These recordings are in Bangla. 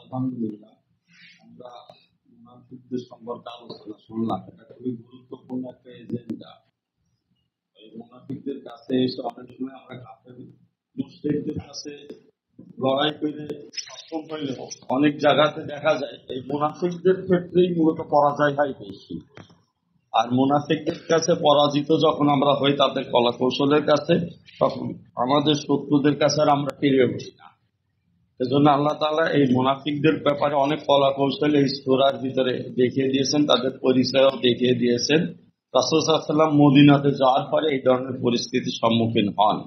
আলহামদুলিল্লাহ। আমরা মুনাফিকদের সম্পর্কে আলোচনা শুনলাম। এটা খুবই গুরুত্বপূর্ণ একটা এজেন্ডা। এই মুনাফিকদের কাছে এসে অনেক সময় আমরা কাফের মুশরিকদের কাছে লড়াই করে সক্ষম হইলেও অনেক জায়গাতে দেখা যায় এই মুনাফিকদের ক্ষেত্রেই মূলত পরাজয় হয় বেশি। আর মুনাফিকদের কাছে পরাজিত যখন আমরা হই তাদের কলা কৌশলের কাছে, তখন আমাদের শত্রুদের কাছে আর আমরা ফিরে বসি না। এজন্য আল্লাহ তাআলা এই মুনাফিকদের ব্যাপারে অনেক কলা কৌশল এই সূরার ভিতরে দেখিয়ে দিয়েছেন, তাদের পরিচয়ও দেখিয়ে দিয়েছেন। রাসূল সাল্লাল্লাহু আলাইহি ওয়াসাল্লাম মদিনাতে যাওয়ার পরে এই ধরনের পরিস্থিতির সম্মুখীন হন।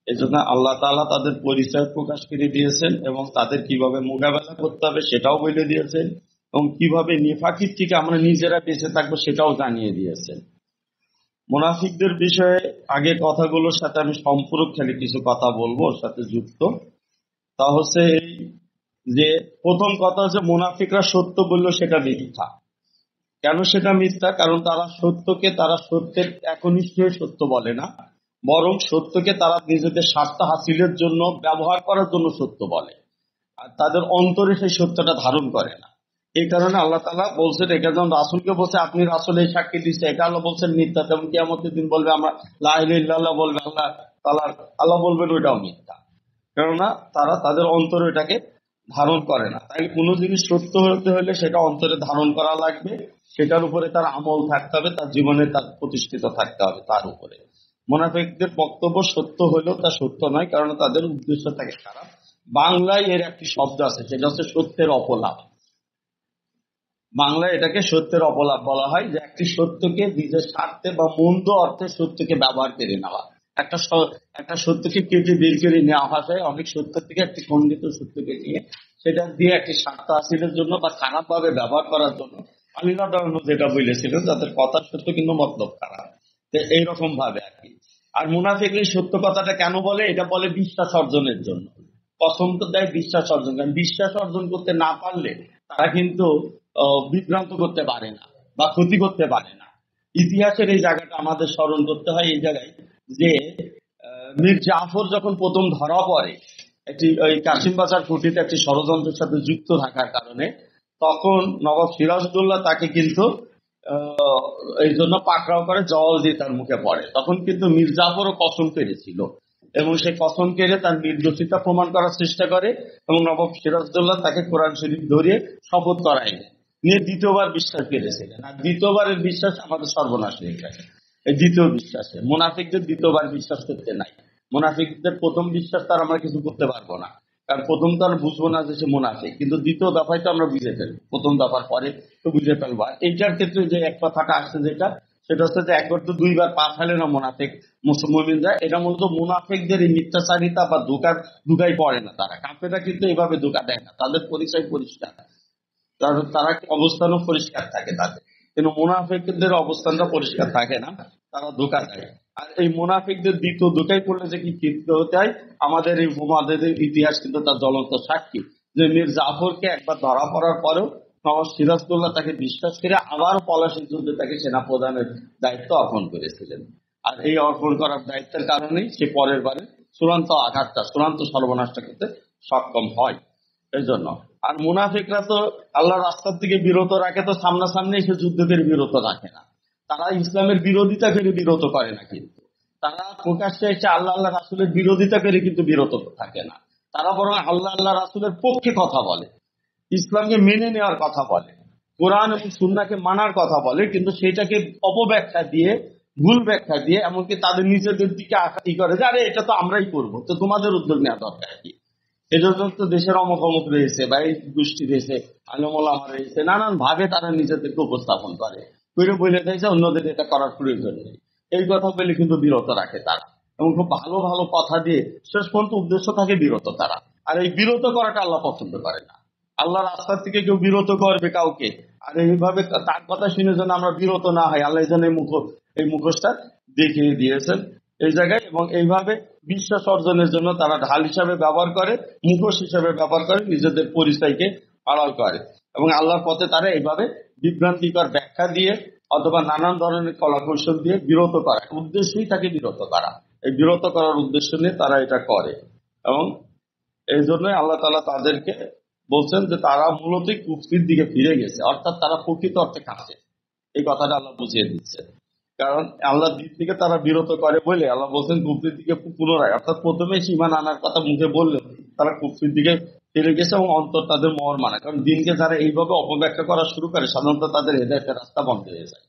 এজন্য আল্লাহ তাআলা তাদের পরিচয় প্রকাশ করে দিয়েছেন এবং তাদের কিভাবে মোকাবেলা করতে হবে সেটাও বলে দিয়েছেন, এবং কিভাবে নিফাকির থেকে আমরা নিজেরা বেঁচে থাকবো সেটাও জানিয়ে দিয়েছেন। মুনাফিকদের বিষয়ে আগে কথাগুলোর সাথে আমি সম্পূরক খালি কিছু কথা বলবো, ওর সাথে যুক্ত। তা হচ্ছে এই যে প্রথম কথা হচ্ছে মুনাফিকরা সত্য বললেও সেটা মিথ্যা। কেন সেটা মিথ্যা? কারণ তারা সত্যকে তারা সত্যের একনিষ্ঠ হয়ে সত্য বলে না, বরং সত্যকে তারা নিজেদের স্বার্থ হাসিলের জন্য ব্যবহার করার জন্য সত্য বলে, আর তাদের অন্তরে সেই সত্যটা ধারণ করে না। এই কারণে আল্লাহ তাআলা বলছেন, এটা যখন রাসূলকে বলছে আপনি রাসূল এই সাক্ষী দিচ্ছে, এটা আল্লাহ বলছেন মিথ্যা। তেমন কিয়ামতের দিন বলবে আমরা লা ইলাহা ইল্লাল্লাহ বলবে, আল্লাহ বলবেন ওইটাও মিথ্যা। কেননা তারা তাদের অন্তরে এটাকে ধারণ করে না। তাই কোনো জিনিস সত্য হতে হলে সেটা অন্তরে ধারণ করা লাগবে, সেটার উপরে তার আমল থাকতে হবে, তার জীবনে তার প্রতিষ্ঠিত থাকতে হবে তার উপরে। মুনাফিকদের বক্তব্য সত্য হলেও তা সত্য নয়, কারণ তাদের উদ্দেশ্য থাকে খারাপ। বাংলায় এর একটি শব্দ আছে, সেটা হচ্ছে সত্যের অপলাপ। বাংলায় এটাকে সত্যের অপলাপ বলা হয়, যে একটি সত্যকে নিজের স্বার্থে বা মন্দ অর্থে সত্যকে ব্যবহার করে নেওয়া। একটা সত্যকে কেটে বের করে নেওয়া হয়, অনেক সত্য থেকে একটি খণ্ডিত সত্যকে নিয়ে সেটা দিয়ে একটি স্বার্থ হাসিলের জন্য বা খারাপ ভাবে ব্যবহার করার জন্য। আল্লাহ যেটা বলেছিলেন তাদের কথা সত্য কিন্তু মতলব খারাপ, তো এইরকম ভাবে আর কি। আর মুনাফিকরা সত্য কথাটা কেন বলে? এটা বলে বিশ্বাস অর্জনের জন্য। কসম তো দেয় বিশ্বাস অর্জন, কারণ বিশ্বাস অর্জন করতে না পারলে তারা কিন্তু বিভ্রান্ত করতে পারে না বা ক্ষতি করতে পারে না। ইতিহাসের এই জায়গাটা আমাদের স্মরণ করতে হয়। এই জায়গায় যে মীর জাফর যখন প্রথম ধরা পড়ে একটি ওই কাশিম বাজার কুটিতে একটি ষড়যন্ত্রের সাথে যুক্ত থাকার কারণে, তখন নবাব সিরাজউদ্দৌলা তাকে কিন্তু এই জন্য পাকড়াও করে জল দিয়ে তার মুখে পড়ে। তখন কিন্তু মীর জাফরও কসম কেড়েছিল এবং সে কসম কেড়ে তার নির্দোষিতা প্রমাণ করার চেষ্টা করে, এবং নবাব সিরাজউদ্দৌলা তাকে কোরআন শরীফ ধরিয়ে শপথ করাইলেন, নিয়ে দ্বিতীয়বার বিশ্বাস কেড়েছিলেন। আর দ্বিতীয়বারের বিশ্বাস আমাদের সর্বনাশ হয়ে গেছে। এই দ্বিতীয় বিশ্বাসে মুনাফিকদের দ্বিতীয়বার বিশ্বাস করতে নাই। মুনাফিকদের প্রথম বিশ্বাস তার আমরা কিছু করতে পারবো না, কারণ প্রথম তো আর বুঝবো না যে সে মুনাফিক, কিন্তু দ্বিতীয় দফায় তো আমরা বুঝে ফেলবো, প্রথম দফার পরে তো বুঝে ফেলবো। আর এইটার ক্ষেত্রে যে এক কথাটা আসছে যেটা, সেটা হচ্ছে যে একবার তো দুইবার পা ফেলে না মুনাফিক মুসলমানরা। এটা মূলত মুনাফিকদের এই মিথ্যাচারিতা বা ধোঁকায় পড়ে না। তারা কাফেররা কিন্তু এইভাবে ধোঁকা দেয় না, তাদের পরিচয় পরিষ্কার, তারা অবস্থানও পরিষ্কার থাকে তাদের। কিন্তু মুনাফিকদের অবস্থানটা পরিষ্কার থাকে না, তারা ধোঁকা দেয়। আর এই মুনাফিকদের দ্বিতীয় ধোঁকায় পড়লে যে কি ক্ষিপ্ত হতে হয়, আমাদের এই উপমহাদেশের ইতিহাস কিন্তু তার জ্বলন্ত সাক্ষী। যে মীর জাফরকে একবার ধরা পড়ার পরেও নবাব সিরাজউদ্দৌলা তাকে বিশ্বাস করে আবার পলাশীর যুদ্ধে তাকে সেনা প্রধানের দায়িত্ব অর্পণ করেছিলেন। আর এই অর্পণ করার দায়িত্বের কারণেই সে পরের বারে চূড়ান্ত আঘাতটা, চূড়ান্ত সর্বনাশটা করতে সক্ষম হয়। এই জন্য আর মুনাফিকরা তো আল্লাহর রাস্তার থেকে বিরত রাখে, তো সামনাসামনি এসে যুদ্ধ করে বিরত রাখে না। তারা ইসলামের বিরোধিতা করে বিরত করে না, কিন্তু তারা প্রকাশ্যে এসে আল্লাহ রাসূলের বিরোধিতা করে কিন্তু বিরত থাকে না। তারা বরং আল্লাহ রাসূলের পক্ষে কথা বলে, ইসলামকে মেনে নেওয়ার কথা বলে, কোরআন এবং সুন্নাহকে মানার কথা বলে, কিন্তু সেটাকে অপব্যাখ্যা দিয়ে, ভুল ব্যাখ্যা দিয়ে, এমনকি তাদের নিজেদের দিকে ই করে যে আরে এটা তো আমরাই করবো, তো তোমাদের উদ্যোগ নেওয়া দরকার কি। এজন্য তো দেশের অমুক অমুক রয়েছে বা এই গোষ্ঠী রয়েছে, আলেমওলামা রয়েছে, নানান ভাবে তারা নিজেদেরকে উপস্থাপন করে, বলে দেয় যে অন্যদের এটা করার প্রয়োজন নেই। এই কথা বলে কিন্তু বিরত রাখে তারা, এবং খুব ভালো ভালো কথা দিয়ে শেষ পর্যন্ত উদ্দেশ্য থাকে বিরত তারা। আর এই বিরত করাটা আল্লাহ পছন্দ করে না। আল্লাহ রাস্তার থেকে কেউ বিরত করবে কাউকে, আর এইভাবে তার কথা শুনে যেন আমরা বিরত না হয়, আল্লাহ যেন এই মুখোশটা দেখিয়ে দিয়েছেন এই জায়গায়। এবং এইভাবে বিশ্বাস অর্জনের জন্য তারা ঢাল হিসাবে ব্যবহার করে, মুখোশ হিসাবে ব্যবহার করে, নিজেদের পরিচয়কে আড়াল করে, এবং আল্লাহর পথে তারা এইভাবে বিভ্রান্তিকর ব্যাখ্যা দিয়ে অথবা নানান ধরনের কলাকৌশল দিয়ে বিরত করা, উদ্দেশ্যই তাকে বিরত করা। এই বিরত করার উদ্দেশ্য নিয়ে তারা এটা করে, এবং এই জন্যই আল্লাহ তাআলা তাদেরকে বলছেন যে তারা মূলত কুফরির দিকে ফিরে গেছে, অর্থাৎ তারা প্রকৃত অর্থে কাফের। এই কথাটা আল্লাহ বুঝিয়ে দিচ্ছে। কারণ আল্লাহ দিক থেকে তারা বিরত করে বলে আল্লাহ বলছেন কুফরির দিকে পুনরায়, অর্থাৎ প্রথমে ঈমান আনার কথা মুখে বললেন, তারা কুফরির দিকে ফিরে গেছে এবং অন্তর তাদের মোহর মানে। কারণ দিনকে যারা এইভাবে অপব্যাখ্যা করা শুরু করে সাধারণত তাদের হেদায়েতের রাস্তা বন্ধ হয়ে যায়।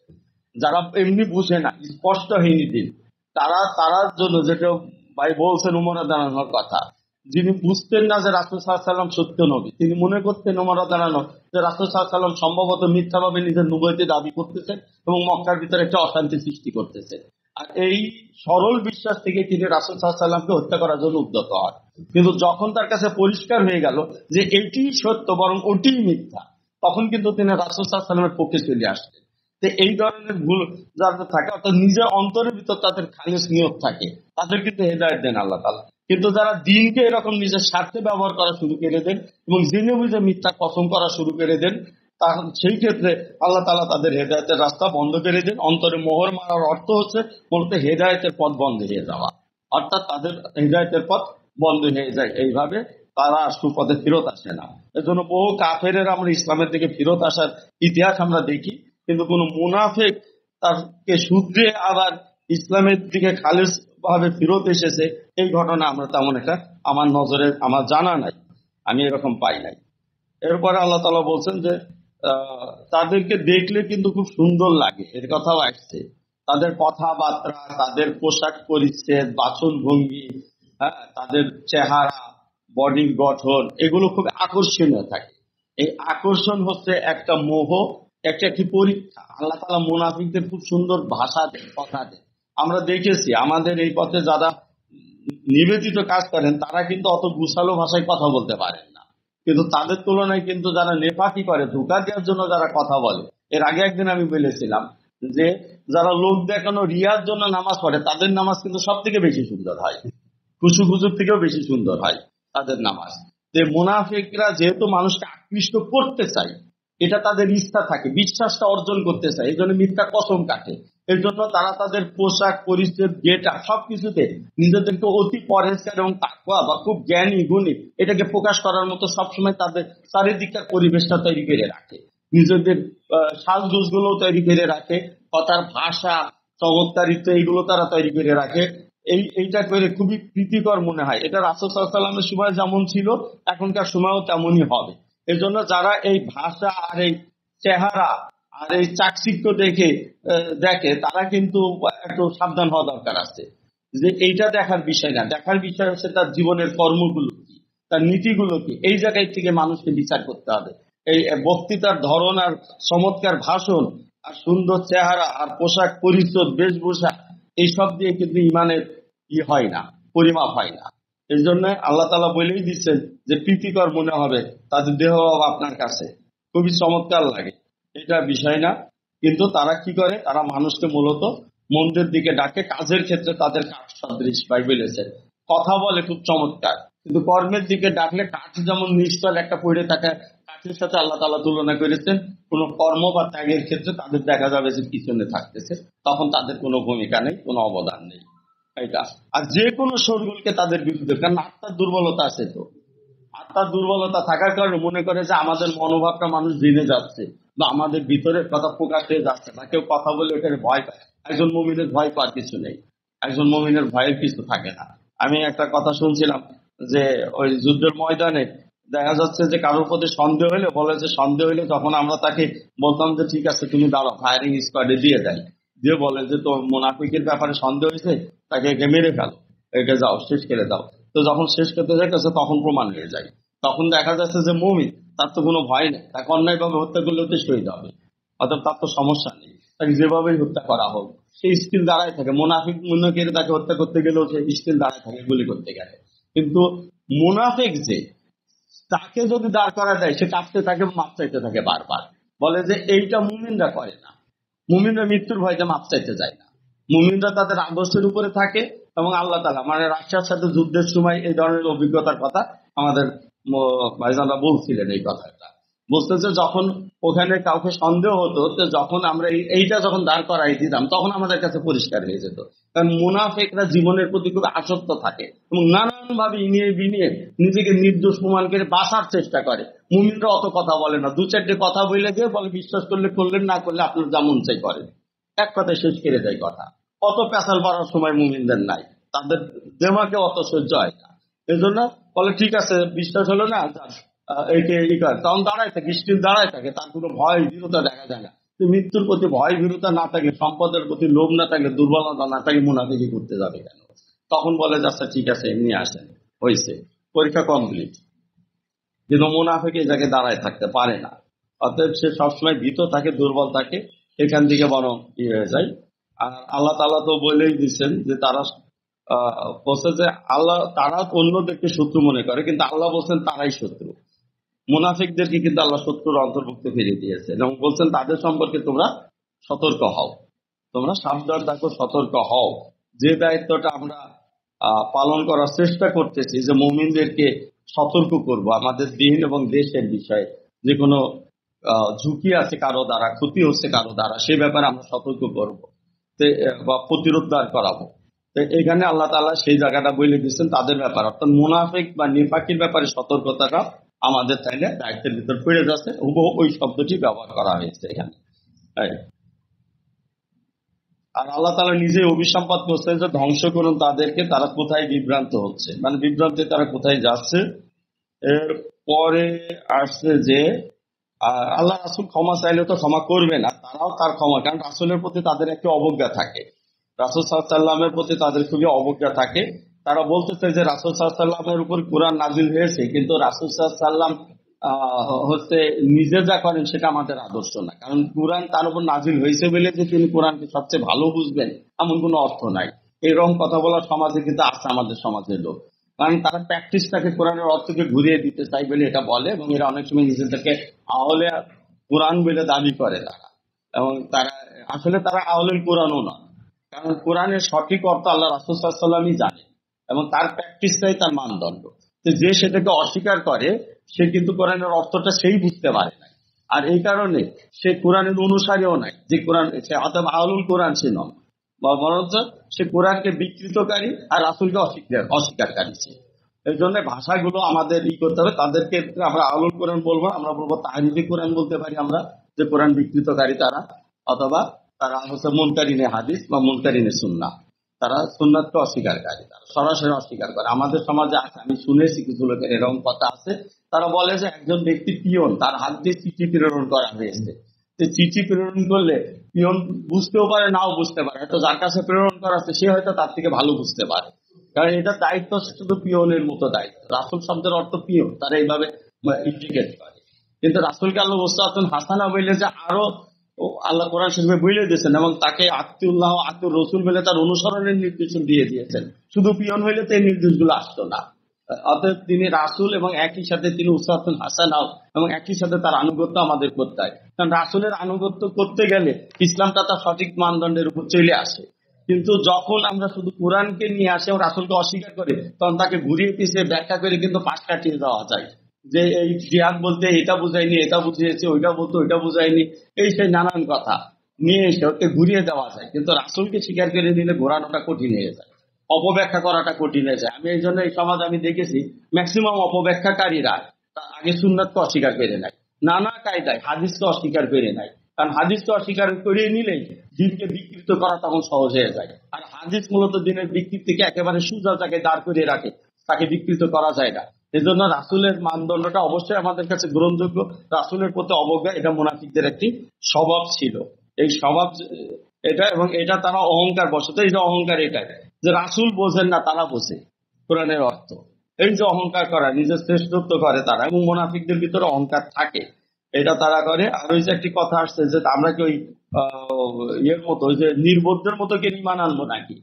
যারা এমনি বুঝে না, স্পষ্ট হয়নি দিন, তারার জন্য যেটা ভাই বলছেন উমর দাঁড়ানোর কথা, যিনি বুঝতেন না যে রাসূল সাল্লাল্লাহু আলাইহি ওয়াসাল্লাম সত্য নবী, তিনি মনে করতেন উমর দাঁড়ানো যে রাসূল সাল্লাল্লাহু আলাইহি ওয়াসাল্লাম সম্ভবত মিথ্যাভাবে নিজের নবুয়তি দাবি করতেছেন এবং মক্কার ভিতরে একটা অশান্তি সৃষ্টি করতেছেন। আর এই সরল বিশ্বাস থেকে তিনি রাসূল সাল্লাল্লাহু আলাইহি ওয়াসাল্লামকে হত্যা করার জন্য উদ্যত হন। কিন্তু যখন তার কাছে পরিষ্কার হয়ে গেল যে এটি সত্য বরং ওটিই মিথ্যা, তখন কিন্তু তিনি রাসূল সাল্লাল্লাহু আলাইহি ওয়াসাল্লামের পক্ষে চলে আসলেন। তো এই ধরনের ভুল যাদের থাকে, অর্থাৎ নিজের অন্তরের ভিতর তাদের খালিস নিয়ত থাকে, তাদের কিন্তু হেদায়েত দেন আল্লাহ তাআলা। কিন্তু যারা দিনকে এরকম নিজের স্বার্থে ব্যবহার করা শুরু করে দেন এবং জেনে বুঝে মিথ্যা কসম করা শুরু করে দেন, তখন সেই ক্ষেত্রে আল্লাহ তাআলা তাদের হেদায়েতের রাস্তা বন্ধ করে দেন। অন্তরে মোহর মারার অর্থ হচ্ছে মূলত হেদায়েতের পথ বন্ধ হয়ে যাওয়া, অর্থাৎ তাদের হেদায়েতের পথ বন্ধ হয়ে যায়। এইভাবে তারা সুপথে ফেরত আসে না। এজন্য বহু কাফেরের আমরা ইসলামের দিকে ফেরত আসার ইতিহাস আমরা দেখি, কিন্তু কোন মুনাফিক তাকে শুধরে আবার ইসলামের দিকে খালেস ভাবে ফেরত এসেছে, এই ঘটনা আমরা তেমন একটা আমার নজরে আমার জানা নাই, আমি এরকম পাই নাই। এরপরে আল্লাহ তাআলা বলছেন যে তাদেরকে দেখলে কিন্তু খুব সুন্দর লাগে, এর কথাও আসছে। তাদের কথাবার্তা, তাদের পোশাক পরিচ্ছদ, বাচন ভঙ্গি, হ্যাঁ, তাদের চেহারা, বডির গঠন, এগুলো খুব আকর্ষণীয় থাকে। এই আকর্ষণ হচ্ছে একটা মোহ, একটি পরীক্ষা। আল্লাহ তাআলা মুনাফিকদের খুব সুন্দর ভাষা দেন, কথা দেন। আমরা দেখেছি আমাদের এই পথে যারা নিবেদিত কাজ করেন তারা কিন্তু অত গুছালো ভাষায় কথা বলতে পারেন না, কিন্তু তাদের তুলনায় কিন্তু যারা নেফাকি করে, ধোঁকা দেওয়ার জন্য যারা কথা বলে, এর আগে একদিন আমি বলেছিলাম যে যারা লোক দেখানো রিয়ার জন্য নামাজ পড়ে তাদের নামাজ কিন্তু সব থেকে বেশি সুন্দর হয়, খুশু খুজুর থেকেও বেশি সুন্দর হয় তাদের নামাজ। যে মুনাফিকরা যেহেতু মানুষকে আকৃষ্ট করতে চায়, এটা তাদের ইচ্ছা থাকে, বিশ্বাসটা অর্জন করতে চায়, এই জন্য মিথ্যা কসম কাটে। এই জন্য তারা তাদের পোশাক পরিচ্ছদ, গেটা, সবকিছুতে নিজেদেরকে অতি পরেজগার এবং তাকওয়া বা খুব জ্ঞানী গুণী এটাকে প্রকাশ করার মতো সবসময় তাদের চারিদিকের পরিবেশটা তৈরি করে রাখে, নিজেদের সাজগোজ গুলো তৈরি করে রাখে, কথার ভাষা চমৎকারিত্ব এইগুলো তারা তৈরি করে রাখে। এইটা করে খুবই প্রীতিকর মনে হয়। এটা রাসূল সাল্লাল্লাহু আলাইহি ওয়াসাল্লামের সময় যেমন ছিল এখনকার সময়ও তেমনই হবে। এই জন্য যারা এই ভাষা আর এই চেহারা আর এই চাকচিক্য দেখে তারা কিন্তু একটু সাবধান হওয়া দরকার আছে, যে এইটা দেখার বিষয় না। দেখার বিষয় হচ্ছে তার জীবনের কর্মগুলো কি, তার নীতিগুলো কি। এই জায়গায় থেকে মানুষকে বিচার করতে হবে। এই বক্তৃতার ধরন আর চমৎকার ভাষণ আর সুন্দর চেহারা আর পোশাক পরিচ্ছদ বেশভূষা, এইসব দিয়ে কিন্তু ইমানের হয় না, পরিমাপ হয় না। এই জন্য আল্লাহ তাআলা বলেই দিচ্ছেন যে প্রীতিকর মনে হবে তাদের দেহ আপনার কাছে, খুবই চমৎকার লাগে, এটা বিষয় না। কিন্তু তারা কি করে, তারা মানুষকে মূলত মন্দের দিকে ডাকে, কাজের ক্ষেত্রে তাদের কাঠ সদৃশ বাইবেলেছে, কথা বলে খুব চমৎকার, কিন্তু কর্মের দিকে ডাকলে কাঠ যেমন নিষ্ঠল একটা পড়ে থাকে, কাঠের সাথে আল্লাহ তাআলা তুলনা করেছেন। কোন কর্ম বা ত্যাগের ক্ষেত্রে তাদের দেখা যাবে যে পিছনে থাকতেছে, তখন তাদের কোনো ভূমিকা নেই, কোনো অবদান নেই। এটা আর যে কোনো শরীরকে তাদের বিরুদ্ধে, কারণ আত্মার দুর্বলতা আছে, তো আত্মার দুর্বলতা থাকার কারণে মনে করে যে আমাদের মনোভাবটা মানুষ জেনে যাচ্ছে বা আমাদের ভিতরের কথা প্রকাশ হয়ে যাচ্ছে না, কেউ কথা বলে ওটাকে ভয় পায়। একজন মুমিনের ভয় পাওয়ার কিছু নেই, একজন মুমিনের ভয়ের কিছু থাকে না। আমি একটা কথা শুনছিলাম যে ওই যুদ্ধের ময়দানে দেখা যাচ্ছে যে কারোর প্রতি সন্দেহ হলে বলে যে সন্দেহ হলে যখন আমরা তাকে বলতাম যে ঠিক আছে তুমি দাঁড়াও, ফায়ারিং স্কোয়াডে দিয়ে দেয়, দিয়ে বলে যে তো মুনাফিকের ব্যাপারে সন্দেহ হয়েছে, তাকে একে মেরে ফেলো, একে যাও শেষ করে দাও। তো যখন শেষ করতে যাইতেছে তখন প্রমাণ হয়ে যায়, তখন দেখা যাচ্ছে যে মুমিন, তার তো কোনো ভয় নেই, তাকে অন্যায়ভাবে হত্যা করলেও তো শহীদ হবে, অর্থাৎ তার তো সমস্যা নেই, তাকে যেভাবেই হত্যা করা হোক সে স্টিল দাঁড়ায় থাকে। মুনাফিক তাকে হত্যা করতে গেলেও সে স্টিল দাঁড়ায় থাকে গুলি করতে গেলে। কিন্তু মুনাফিক যে, তাকে যদি দাঁড় করা যায় সে কাঁপতে থাকে, মাপ চাইতে থাকে বারবার, বলে যে এইটা মুমিনরা করে না। মুমিনরা মৃত্যুর ভয়তে মাপ চাইতে যায় না, মুমিনরা তাদের আদর্শের উপরে থাকে। এবং আল্লাহ তাআলা মানে রাশিয়ার সাথে যুদ্ধের সময় এই ধরনের অভিজ্ঞতার কথা আমাদের ভাইজানরা বলছিলেন এই কথাটা। বলতেছে যখন ওখানে কাউকে সন্দেহ হতো, তো যখন আমরা এইটা যখন দাঁড় করাই দিতাম তখন আমাদের কাছে পরিষ্কার হয়ে যেত। কারণ মুনাফিকরা জীবনের প্রতি খুব আসক্ত থাকে এবং নানান ভাবে ইনিয়ে বিনিয়ে নিজেকে নির্দোষ প্রমাণ করে বাঁচার চেষ্টা করে। মুমিনরা অত কথা বলে না, দু চারটে কথা বলে দিয়ে বলে বিশ্বাস করলে করলেন, না করলে আপনার যেমন চাই করেন, এক কথায় শেষ করে দেয় কথা। অত পেঁচাল পাড়ার সময় মুমিনদের নাই, তাদের দেমাকে অত সহ্য হয় না। এই জন্য বলে ঠিক আছে বিশ্বাস হলো না, একে তখন দাঁড়ায় থাকে, স্টিল দাঁড়ায় থাকে, তার কোনো ভয় ভীরুতা দেখা যায় না। মৃত্যুর প্রতি ভয় ভীরুতা না থাকলে, সম্পদের প্রতি লোভ না থাকলে, দুর্বলতা না থাকলে মুনাফিকি করতে যাবে কেন? তখন বলে যে আচ্ছা ঠিক আছে এমনি আসেন, হয়েছে, পরীক্ষা কমপ্লিট। কিন্তু মুনাফিক এই জায়গায় দাঁড়ায় থাকতে পারে না, অতএব সে সবসময় ভীত থাকে, দুর্বল থাকে, এখান থেকে বরং ইয়ে হয়ে যায়। আর আল্লাহ তাআলা তো বলেই দিচ্ছেন যে তারা বলছে যে আল্লাহ, তারা অন্যদেরকে শত্রু মনে করে কিন্তু আল্লাহ বলছেন তারাই শত্রু। মুনাফিকদেরকে কিন্তু আল্লাহ শত্রুর অন্তর্ভুক্ত করে দিয়েছেন এবং বলছেন তাদের সম্পর্কে তোমরা সতর্ক হও, তোমরা সাবধান থাকো, সতর্ক হও। যে দায়িত্বটা আমরা পালন করার চেষ্টা করতেছি, যে মুমিনদেরকে সতর্ক করব আমাদের দিন এবং দেশের বিষয়ে, যে কোনো ঝুঁকি আছে কারো দ্বারা, ক্ষতি হচ্ছে কারো দ্বারা, সে ব্যাপারে আমরা সতর্ক করব বা প্রতিরোধ করাবো। তো এখানে আল্লাহ তাআলা সেই জায়গাটা বলে দিচ্ছেন তাদের ব্যাপার, অর্থাৎ মুনাফিক বা নিফাকির ব্যাপারে সতর্কতাটা আমাদের চাইলে দায়িত্বের ভিতর পড়ে যাচ্ছে, ওই শব্দটি ব্যবহার করা হয়েছে এখানে। আর আল্লাহ তাআলা নিজে অভিসম্পাদ করছেন যে ধ্বংস করুন তাদেরকে, তারা কোথায় বিভ্রান্ত হচ্ছে, মানে বিভ্রান্তি তারা কোথায় যাচ্ছে। এর পরে আসছে যে আল্লাহ রাসূল ক্ষমা চাইলে তো ক্ষমা করবে না, তারাও তার ক্ষমা, কারণ রাসূলের প্রতি তাদের একটি অবজ্ঞা থাকে, রাসূল সাল্লাল্লাহু আলাইহি ওয়াসাল্লামের প্রতি তাদের খুবই অবজ্ঞা থাকে। তারা বলতেছে যে রাসূল সাল্লাল্লাহু আলাইহি ওয়াসাল্লামের উপর কোরআন নাজিল হয়েছে, কিন্তু রাসূল সাল্লাল্লাহু আলাইহি ওয়াসাল্লাম হচ্ছে নিজে যা করেন সেটা আমাদের আদর্শ না, কারণ কোরআন তার উপর নাজিল হয়েছে বলে যে তিনি কোরআনকে সবচেয়ে ভালো বুঝবেন এমন কোনো অর্থ নাই। এরকম কথা বলার সমাজে কিন্তু আছে আমাদের সমাজের লোক, কারণ তারা প্র্যাকটিসটাকে কোরআনের অর্থকে ঘুরিয়ে দিতে চাই বলে এটা বলে, এবং এরা অনেক সময় নিজেদেরকে আহলে কোরআন বলে দাবি করে তারা, এবং তারা আসলে তারা আহলুল কোরআনও না, কারণ কোরআনের সঠিক অর্থ আল্লাহ রাসূল সাল্লাল্লাহু আলাইহি ওয়াসাল্লামই জানে এবং তার প্র্যাকটিসটাই তার মানদণ্ড। তো যে সেটাকে অস্বীকার করে সে কিন্তু কোরআনের অর্থটা সেই বুঝতে পারে না, আর এই কারণে সে কোরআনের অনুসারীও নাই, যে কোরআন সে অথবা আহলুল কোরআন সে নন, বরঞ্চ সে কোরআনকে বিকৃতকারী আর রাসূলকে অস্বীকারী সে। এই জন্য ভাষাগুলো আমাদের করতে হবে, তাদেরকে আমরা আহলুল কোরআন বলবো, আমরা বলবো তাহরিফি কোরআন বলতে পারি আমরা, যে কোরআন বিকৃতকারী তারা, অথবা তারা হচ্ছে মুনকারিনে হাদিস বা মুনকারিনে সুন্নাহ, তারা সুন্নাতকে অস্বীকারী, তারা সরাসরি অস্বীকার করে। আমাদের সমাজে আছে, আমি শুনেছি কিছু লোকের এরকম কথা আছে, তারা বলে যে একজন ব্যক্তি পিয়ন, তার হাত দিয়ে চিঠি প্রেরণ করা হয়েছে, চিঠি প্রেরণ করলে পিয়ন বুঝতেও পারে নাও বুঝতে পারে, হয়তো যার কাছে প্রেরণ করা আছে সে হয়তো তার থেকে ভালো বুঝতে পারে, কারণ এটা দায়িত্ব শুধু পিয়নের মতো দায়িত্ব। রাসূল শব্দের অর্থ পিয়ন, তারা এইভাবে ইন্ডিকেট করে। কিন্তু রাসূলকে আল্লাহ ওয়াসাতুন হাসানা বলে যে আরো আল্লাহ কোরআন শরীফে বলে দিয়েছেন, এবং তাকে আতিউল্লাহ আতিউর রাসূল বলে তার অনুসরণের নির্দেশ দিয়ে দিয়েছেন। শুধু পিয়ন হইলে তো এই নির্দেশগুলো আসতো না। অতএব তিনি রাসূল এবং একই সাথে তিনি উসওয়াতুন হাসানাও, এবং একই সাথে তার আনুগত্য আমাদের করতে হয়, কারণ রাসূলের আনুগত্য করতে গেলে ইসলামটা তার সঠিক মানদণ্ডের উপর চলে আসে। কিন্তু যখন আমরা শুধু কোরআনকে নিয়ে আসি এবং রাসূলকে অস্বীকার করি, তখন তাকে ঘুরিয়ে পিছিয়ে ব্যাখ্যা করে কিন্তু পাশ কাটিয়ে দেওয়া যায়, যে এই জিহাদ বলতে এটা বুঝায়নি, এটা বুঝিয়েছে, ওইটা বলতে ওইটা বুঝায়নি, এই সেই নানান কথা নিয়ে এসে ওকে ঘুরিয়ে দেওয়া যায়। কিন্তু রাসূলকে স্বীকার করে নিলে ঘোরানোটা কঠিন হয়ে যায়, অপব্যাখ্যা করাটা কঠিন হয়ে যায়। আমি এই জন্য এই সমাজ আমি দেখেছি ম্যাক্সিমাম অপব্যাখ্যাকারীরা আগে সুন্নাতকে অস্বীকার করে নেয়, নানা কায়দায় হাদিসকে অস্বীকার করে নেয়, কারণ হাদিসকে অস্বীকার করে নিলেই দিনকে বিকৃত করা তখন সহজ হয়ে যায়। আর হাদিস মূলত দিনের বিকৃতিকে একেবারে সোজা জায়গায় দাঁড় করিয়ে রাখে, তাকে বিকৃত করা যায় না। এই জন্য রাসূলের মানদণ্ডটা অবশ্যই আমাদের কাছে গ্রহণযোগ্য। রাসূলের প্রতি অবজ্ঞা এটা মুনাফিকদের একটি স্বভাব ছিল, এই স্বভাব এটা, এবং এটা তারা অহংকার বশত, এই যে অহংকার এটাই যে রাসূল বোঝেন না, তারা বোঝে কোরআনের অর্থ, এই যে অহংকার করা, নিজের শ্রেষ্ঠত্ব করে তারা, এবং মুনাফিকদের ভিতরে অহংকার থাকে, এটা তারা করে। আর ওই যে একটি কথা আসছে যে আমরা কি ওই ইয়ের মতো, ওই যে নির্বোধদের মতো কে ইমান আনবো নাকি,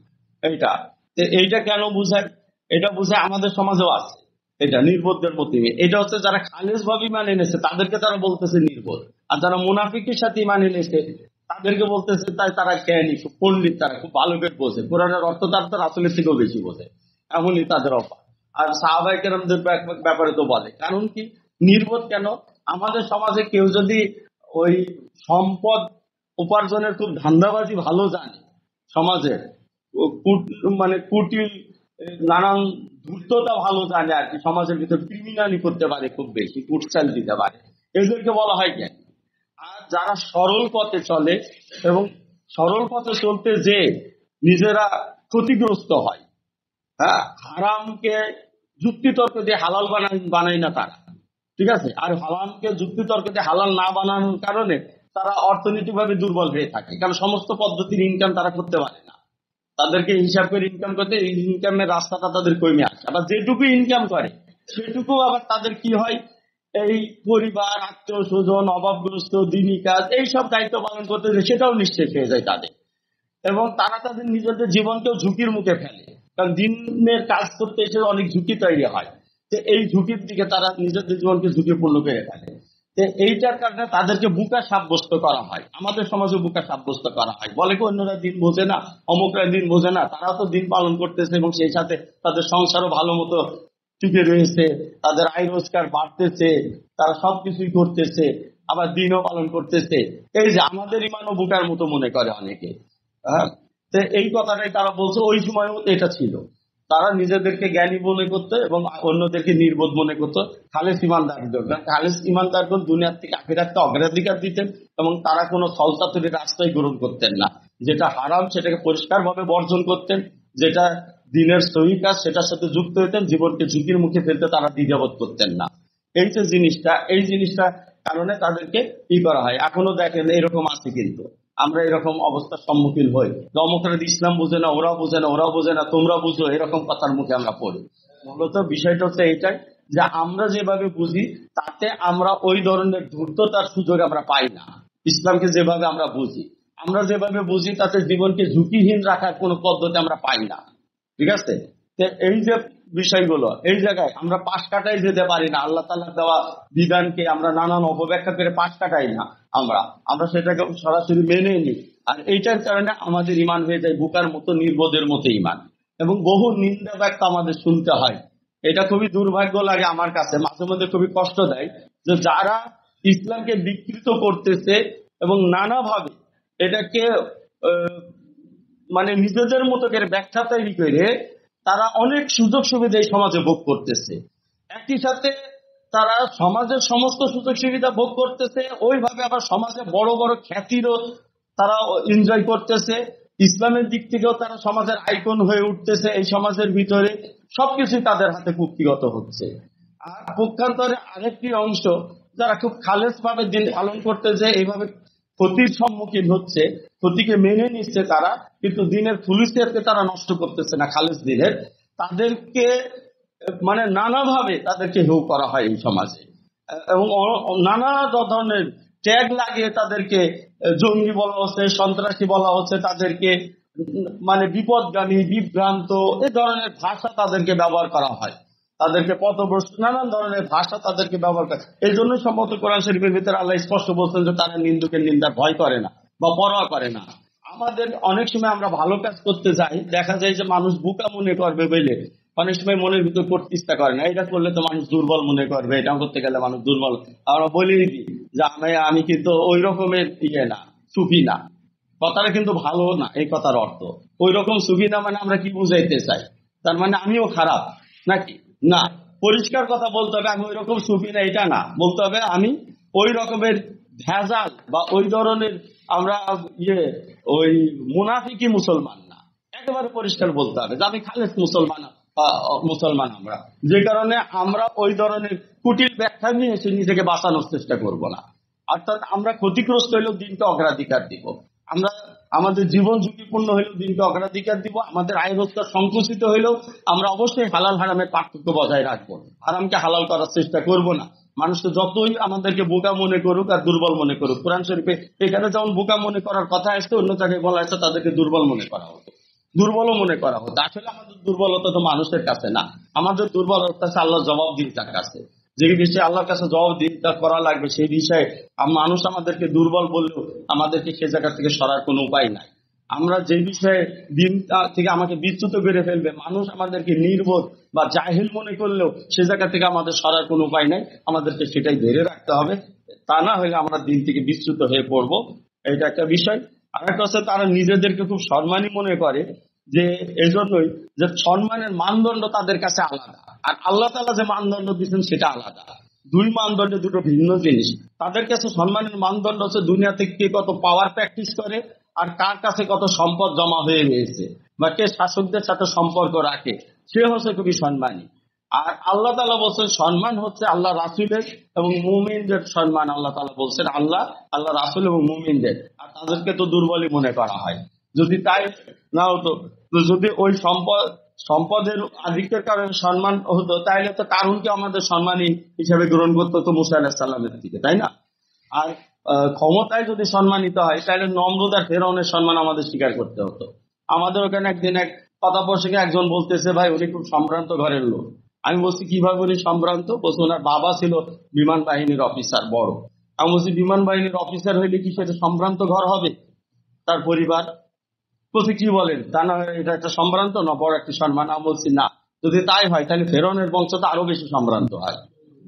এইটা কেন বুঝায়? এটা বুঝায় আমাদের সমাজেও আছে এটা নির্বোধদের মতো। এটা হচ্ছে যারা খালেস ভাবে ইমান এনেছে তাদেরকে তারা বলতেছে নির্বোধ, আর যারা মুনাফিকের সাথে ইমান এনেছে তাদেরকে বলতেছে তাই তারা জ্ঞানী, পণ্ডিত, তারা খুব ভালো করে বোঝে কোরআনের অর্থ, তার তো রাসূলের থেকেও বেশি বোঝে, এমনই তাদের অফার। আর সাহাবায়ে কেরামদের ব্যাপারে তো বলে, কারণ কি নির্বোধ কেন? আমাদের সমাজে কেউ যদি ওই সম্পদ উপার্জনের খুব ধান্দাবাজি ভালো জানে, সমাজের মানে কুটিল নানান ধূর্ততা ভালো জানে আর কি, সমাজের ভিতর ক্রিমিনালি করতে পারে, খুব বেশি কুটচাল দিতে পারে, এদেরকে বলা হয় জ্ঞানী। আর যারা সরল পথে চলে এবং সরল পথে চলতে যে নিজেরা ক্ষতিগ্রস্ত হয়, হ্যাঁ, হারামকে যুক্তিতর্ক দিয়ে হালাল বানায় না তারা, ঠিক আছে, আর হারামকে যুক্তিতর্ক দিয়ে হালাল না বানানোর কারণে তারা অর্থনৈতিকভাবে দুর্বল হয়ে থাকে, কারণ সমস্ত পদ্ধতির ইনকাম তারা করতে পারে না। তাদেরকে হিসাব করে ইনকাম করতে এই ইনকামের রাস্তাটা তাদের কমে আসে। আবার যেটুকু ইনকাম করে সেটুকু আবার তাদের কি হয়, এই পরিবার, আত্মীয় স্বজন, অভাবগ্রস্ত, দিনী কাজ, এইসব দায়িত্ব পালন করতে সেটাও নিশ্চিত হয়ে যায় তাদের, এবং তারা তাদের নিজেদের জীবনকেও ঝুঁকির মুখে ফেলে, কারণ দিনের কাজ করতে এসে অনেক ঝুঁকি তৈরি হয়। তো এই ঝুঁকির দিকে তারা নিজেদের জীবনকে ঝুঁকিপূর্ণ করে ফেলে। তো এইটার কারণে তাদেরকে বোকা সাব্যস্ত করা হয়, আমাদের সমাজে বোকা সাব্যস্ত করা হয়, বলে কি অন্যরা দিন বোঝে না, অমুকরা দিন বোঝে না, তারাও তো দিন পালন করতেছে এবং সেই সাথে তাদের সংসারও ভালো মতো টিকে রয়েছে, তাদের আয় রোজগার বাড়তেছে, তারা সবকিছুই করতেছে, আবার দিনও পালন করতেছে। এই যে আমাদের ইমানও বোকার মতো মনে করে অনেকে। হ্যাঁ, তো এই কথাটাই তারা বলছে, ওই সময়ও এটা ছিল, তারা নিজেদেরকে জ্ঞানী মনে করতো এবং অন্যদেরকে নির্বোধ মনে করতো। খালেস ইমানদারদের, খালেস ইমানদারগণ দুনিয়ার থেকে আখিরাতকে অগ্রাধিকার দিতেন এবং তারা কোনো ছলচাতুরির রাস্তায় গ্রহণ করতেন না, যেটা হারাম সেটাকে পরিষ্কারভাবে বর্জন করতেন, যেটা দিনের সহি কাজ সেটার সাথে যুক্ত হতেন, জীবনকে ঝুঁকির মুখে ফেলতে তারা দ্বিধাবোধ করতেন না। এই যে জিনিসটা, এই জিনিসটা কারণে তাদেরকে ই করা হয়। এখনো দেখেন এরকম আছে, কিন্তু আমরা এরকম অবস্থার সম্মুখীন হই, অমুকরা ইসলাম বুঝে না, ওরাও বোঝে না, ওরাও বোঝে না, তোমরা বুঝো, এরকম কথার মুখে আমরা পড়ি। মূলত বিষয়টা হচ্ছে এইটাই যে আমরা যেভাবে বুঝি তাতে আমরা ওই ধরনের ধূর্ততার সুযোগ আমরা পাই না। ইসলামকে যেভাবে আমরা বুঝি, আমরা যেভাবে বুঝি তাতে জীবনকে ঝুঁকিহীন রাখার কোনো পদ্ধতি আমরা পাই না, ঠিক আছে। এই যে বিষয়গুলো, এই জায়গায় আমরা পাশ কাটাই যেতে পারি না, আল্লাহ তাআলার দেওয়া বিধানকে আমরা নানান অপব্যাখ্যা করে পাশ কাটাই না, আমরা সেটাকে সরাসরি মেনে নিই। আর এইটার কারণে আমাদের ইমান হয়ে যায় বোকার মতো, নির্বোধের মতো ইমান, এবং বহু নিন্দা ব্যক্ত আমাদের শুনতে হয়। এটা খুবই দুর্ভাগ্য লাগে আমার কাছে, মাঝে মধ্যে খুবই কষ্ট দেয় যে যারা ইসলামকে বিকৃত করতেছে এবং নানাভাবে এটাকে মানে নিজেদের মতো করে ব্যাখ্যা তৈরি করে তারা অনেক সুযোগ সুবিধা এই সমাজে ভোগ করতেছে, একই সাথে তারা সমাজের সমস্ত সুযোগ সুবিধা ভোগ করতেছে, ওইভাবে আবার সমাজে বড় বড় খ্যাতিরও তারা এনজয় করতেছে, ইসলামের দিক থেকেও তারা সমাজের আইকন হয়ে উঠতেছে, এই সমাজের ভিতরে সবকিছু তাদের হাতে কুক্ষিগত হচ্ছে। আর পক্ষান্তরে আরেকটি অংশ যারা খুব খালেস ভাবে দিন পালন করতেছে, এইভাবে ক্ষতির সম্মুখীন হচ্ছে, ক্ষতিকে মেনে নিচ্ছে তারা, কিন্তু দিনের ফুলিসিয়াতকে তারা নষ্ট করতেছে না, খালেস দিনের, তাদেরকে মানে নানাভাবে তাদেরকে হেয় করা হয় এই সমাজে, এবং নানা ধরনের ট্যাগ লাগিয়ে তাদেরকে জঙ্গি বলা হচ্ছে, সন্ত্রাসী বলা হচ্ছে, তাদেরকে মানে বিপদগামী, বিভ্রান্ত, এ ধরনের ভাষা তাদেরকে ব্যবহার করা হয়, তাদেরকে পথভ্রষ্ট নানান ধরনের ভাষা তাদেরকে ব্যবহার করে। এই জন্য সম্ভবত কোরআন শরীফের ভিতরে আল্লাহ স্পষ্ট বলছেন যে তারা নিন্দুকের নিন্দার ভয় করে না বা পরোয়া করে না। আমাদের অনেক সময় আমরা ভালো কাজ করতে যাই, দেখা যায় যে মানুষ বোকা মনে করবে বলে অনেক সময় মনের ভিতর করতে ইচ্ছা করে না, এটা করলে তো মানুষ দুর্বল মনে করবে, এটা করতে গেলে মানুষ দুর্বল। আমরা বলেই দিই যে আমি কিন্তু ওই রকমের না, সুফি না, কথাটা কিন্তু ভালো না, এই কথার অর্থ ওই রকম সুফি না মানে আমরা কি বুঝাইতে চাই, তার মানে আমিও খারাপ নাকি? না, পরিষ্কার কথা বলতে হবে, আমি ওই রকম সুফি না, এটা না, বলতে হবে আমি ওই রকমের ভেজাল বা ওই ধরনের আমরা ওই মুনাফিকি মুসলমান না, একেবারে পরিষ্কার বলতে হবে যে আমি খালেস মুসলমান আমরা, যে কারণে আমরা ওই ধরনের কুটিল ব্যাখ্যা নিয়ে এসে নিজেকে বাঁচানোর চেষ্টা করব না। অর্থাৎ আমরা ক্ষতিগ্রস্ত হইলেও দিনকে অগ্রাধিকার দিব, আমরা আমাদের জীবন ঝুঁকিপূর্ণ হইলেও দিনকে অগ্রাধিকার দিব, আমাদের আয় রোজগার সংকুচিত হইলেও আমরা অবশ্যই হালাল হারামের পার্থক্য বজায় রাখবো, হারামকে হালাল করার চেষ্টা করব না। মানুষকে যতই আমাদেরকে বোকা মনে করুক আর দুর্বল মনে করুক, কোরআন শরীফে এখানে যেমন বোকা মনে করার কথা আসছে, অন্য জায়গায় বলা হচ্ছে তাদেরকে দুর্বল মনে করা হতো, দুর্বলও মনে করা হতো। আসলে আমাদের দুর্বলতা তো মানুষের কাছে না, আমাদের দুর্বলতা আছে আল্লাহ জবাবদিহিতার কাছে, যে বিষয়ে আল্লাহর কাছে জবাবদিহিতা করা লাগবে সেই বিষয়ে মানুষ আমাদেরকে দুর্বল বললেও আমাদেরকে সে জায়গা থেকে সরার কোনো উপায় নাই। আমরা যে বিষয়ে দিন থেকে আমাকে বিচ্যুত করে ফেলবে, মানুষ আমাদেরকে নির্বোধ বা জাহিল মনে করলেও সে জায়গা থেকে আমাদের সরার কোনো উপায় নাই, আমাদেরকে সেটাই ধরে রাখতে হবে। তা না হলে আমরা দিন থেকে বিচ্যুত হয়ে পড়বো। এটা একটা বিষয়। আর একটা হচ্ছে তারা নিজেদেরকে খুব সম্মানী মনে করে, যে এই জন্যই যে সম্মানের মানদণ্ড তাদের কাছে আলাদা, আর আল্লাহ তাআলা যে মানদণ্ড দিচ্ছেন সেটা আলাদা। দুই মানদণ্ডে দুটো ভিন্ন জিনিস। তাদের কাছে সম্মানের মানদণ্ড হচ্ছে দুনিয়াতে কে কত পাওয়ার প্র্যাকটিস করে আর কার কাছে কত সম্পদ জমা হয়ে রয়েছে বা কে শাসকদের সাথে সম্পর্ক রাখে, সে হচ্ছে খুবই সম্মানী। আর আল্লাহ তাআলা বলছেন সম্মান হচ্ছে আল্লাহ রাসূলের এবং মুমিনদের সম্মান। আল্লাহ তাআলা বলছেন আল্লাহ রাসূল এবং মুমিনদের, আর তাদেরকে তো দুর্বলই মনে করা হয়। যদি তাই না হতো, তো যদি ওই সম্পদের আধিক্যের কারণে সম্মান হতো, তাহলে তো কারণকে আমাদের সম্মানী হিসেবে গ্রহণ করতে হতো মুসা আলাইহিস সালামের দিকে, তাই না? আর ক্ষমতায় যদি সম্মানিত হয়, তাহলে নমরুদ আর ফেরাউনের সম্মান আমাদের স্বীকার করতে হতো। আমাদের ওখানে একদিন এক কথা প্রসঙ্গে একজন বলতেছে, ভাই উনি খুব সম্ভ্রান্ত ঘরের লোক। আমি বলছি কিভাবে উনি সম্ভ্রান্ত? বলছি ওনার বাবা ছিল বিমান বাহিনীর অফিসার, বড়। আমি বলছি বিমান বাহিনীর অফিসার হইলে কি সেটা সম্ভ্রান্ত ঘর হবে তার পরিবার? বলছি কি বলেন, তা না এটা একটা সম্ভ্রান্ত না বড় একটা সম্মান? আমি বলছি না, যদি তাই হয় তাহলে ফেরাউনের বংশ তো আরো বেশি সম্ভ্রান্ত হয়।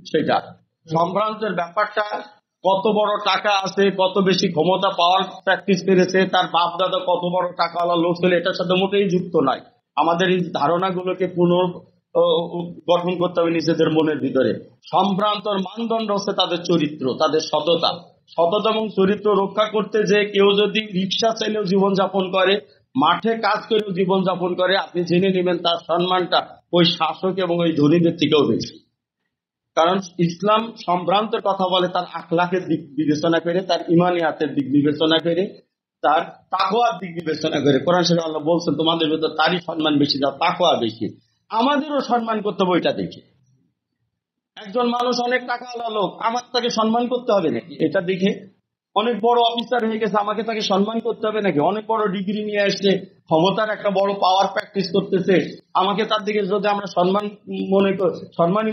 সেটা সম্ভ্রান্তের ব্যাপারটা কত বড় টাকা আছে, কত বেশি ক্ষমতা পাওয়ার প্র্যাকটিস করেছে, তার বাপ দাদা কত বড় টাকাওয়ালা লোক ছিল, এটার সাথে মোটেই যুক্ত নয়। আমাদের এই ধারণাগুলোকে গঠন করতে হবে নিজেদের মনের ভিতরে। সম্ভ্রান্তর মানদণ্ড হচ্ছে তাদের চরিত্র, তাদের সততা এবং চরিত্র রক্ষা করতে যে কেউ যদি রিক্সা চাইলেও জীবনযাপন করে, মাঠে কাজ করেও জীবনযাপন করে, আপনি জেনে নেবেন তার সম্মানটা ওই শাসক এবং ওই ধনীদের থেকেও বেশি। কারণ ইসলাম সম্ভ্রান্তের কথা বলে তার আখলাকের দিক বিবেচনা করে, তার ইমানিয়াতের দিক বিবেচনা করে, তার তাকওয়ার দিক বিবেচনা করে। কোরআন শরীফে আল্লাহ বলছেন তোমাদের ভিতর তারই সম্মান বেশি, যার তাকওয়া বেশি। আমাদেরও সম্মান করতে হবে ওইটা দেখে। একজন মানুষ অনেক টাকাওয়ালা লোক, আমার তাকে সম্মান করতে হবে নাকি এটা দেখে? অনেক বড় অফিসার হয়ে গেছে, আমাকে তাকে সম্মান করতে হবে নাকি? অনেক বড় ডিগ্রি নিয়ে আসছে, ক্ষমতার একটা বড় পাওয়ার প্র্যাকটিস করতেছে, আমাকে তার দিকে যদি আমরা সম্মানী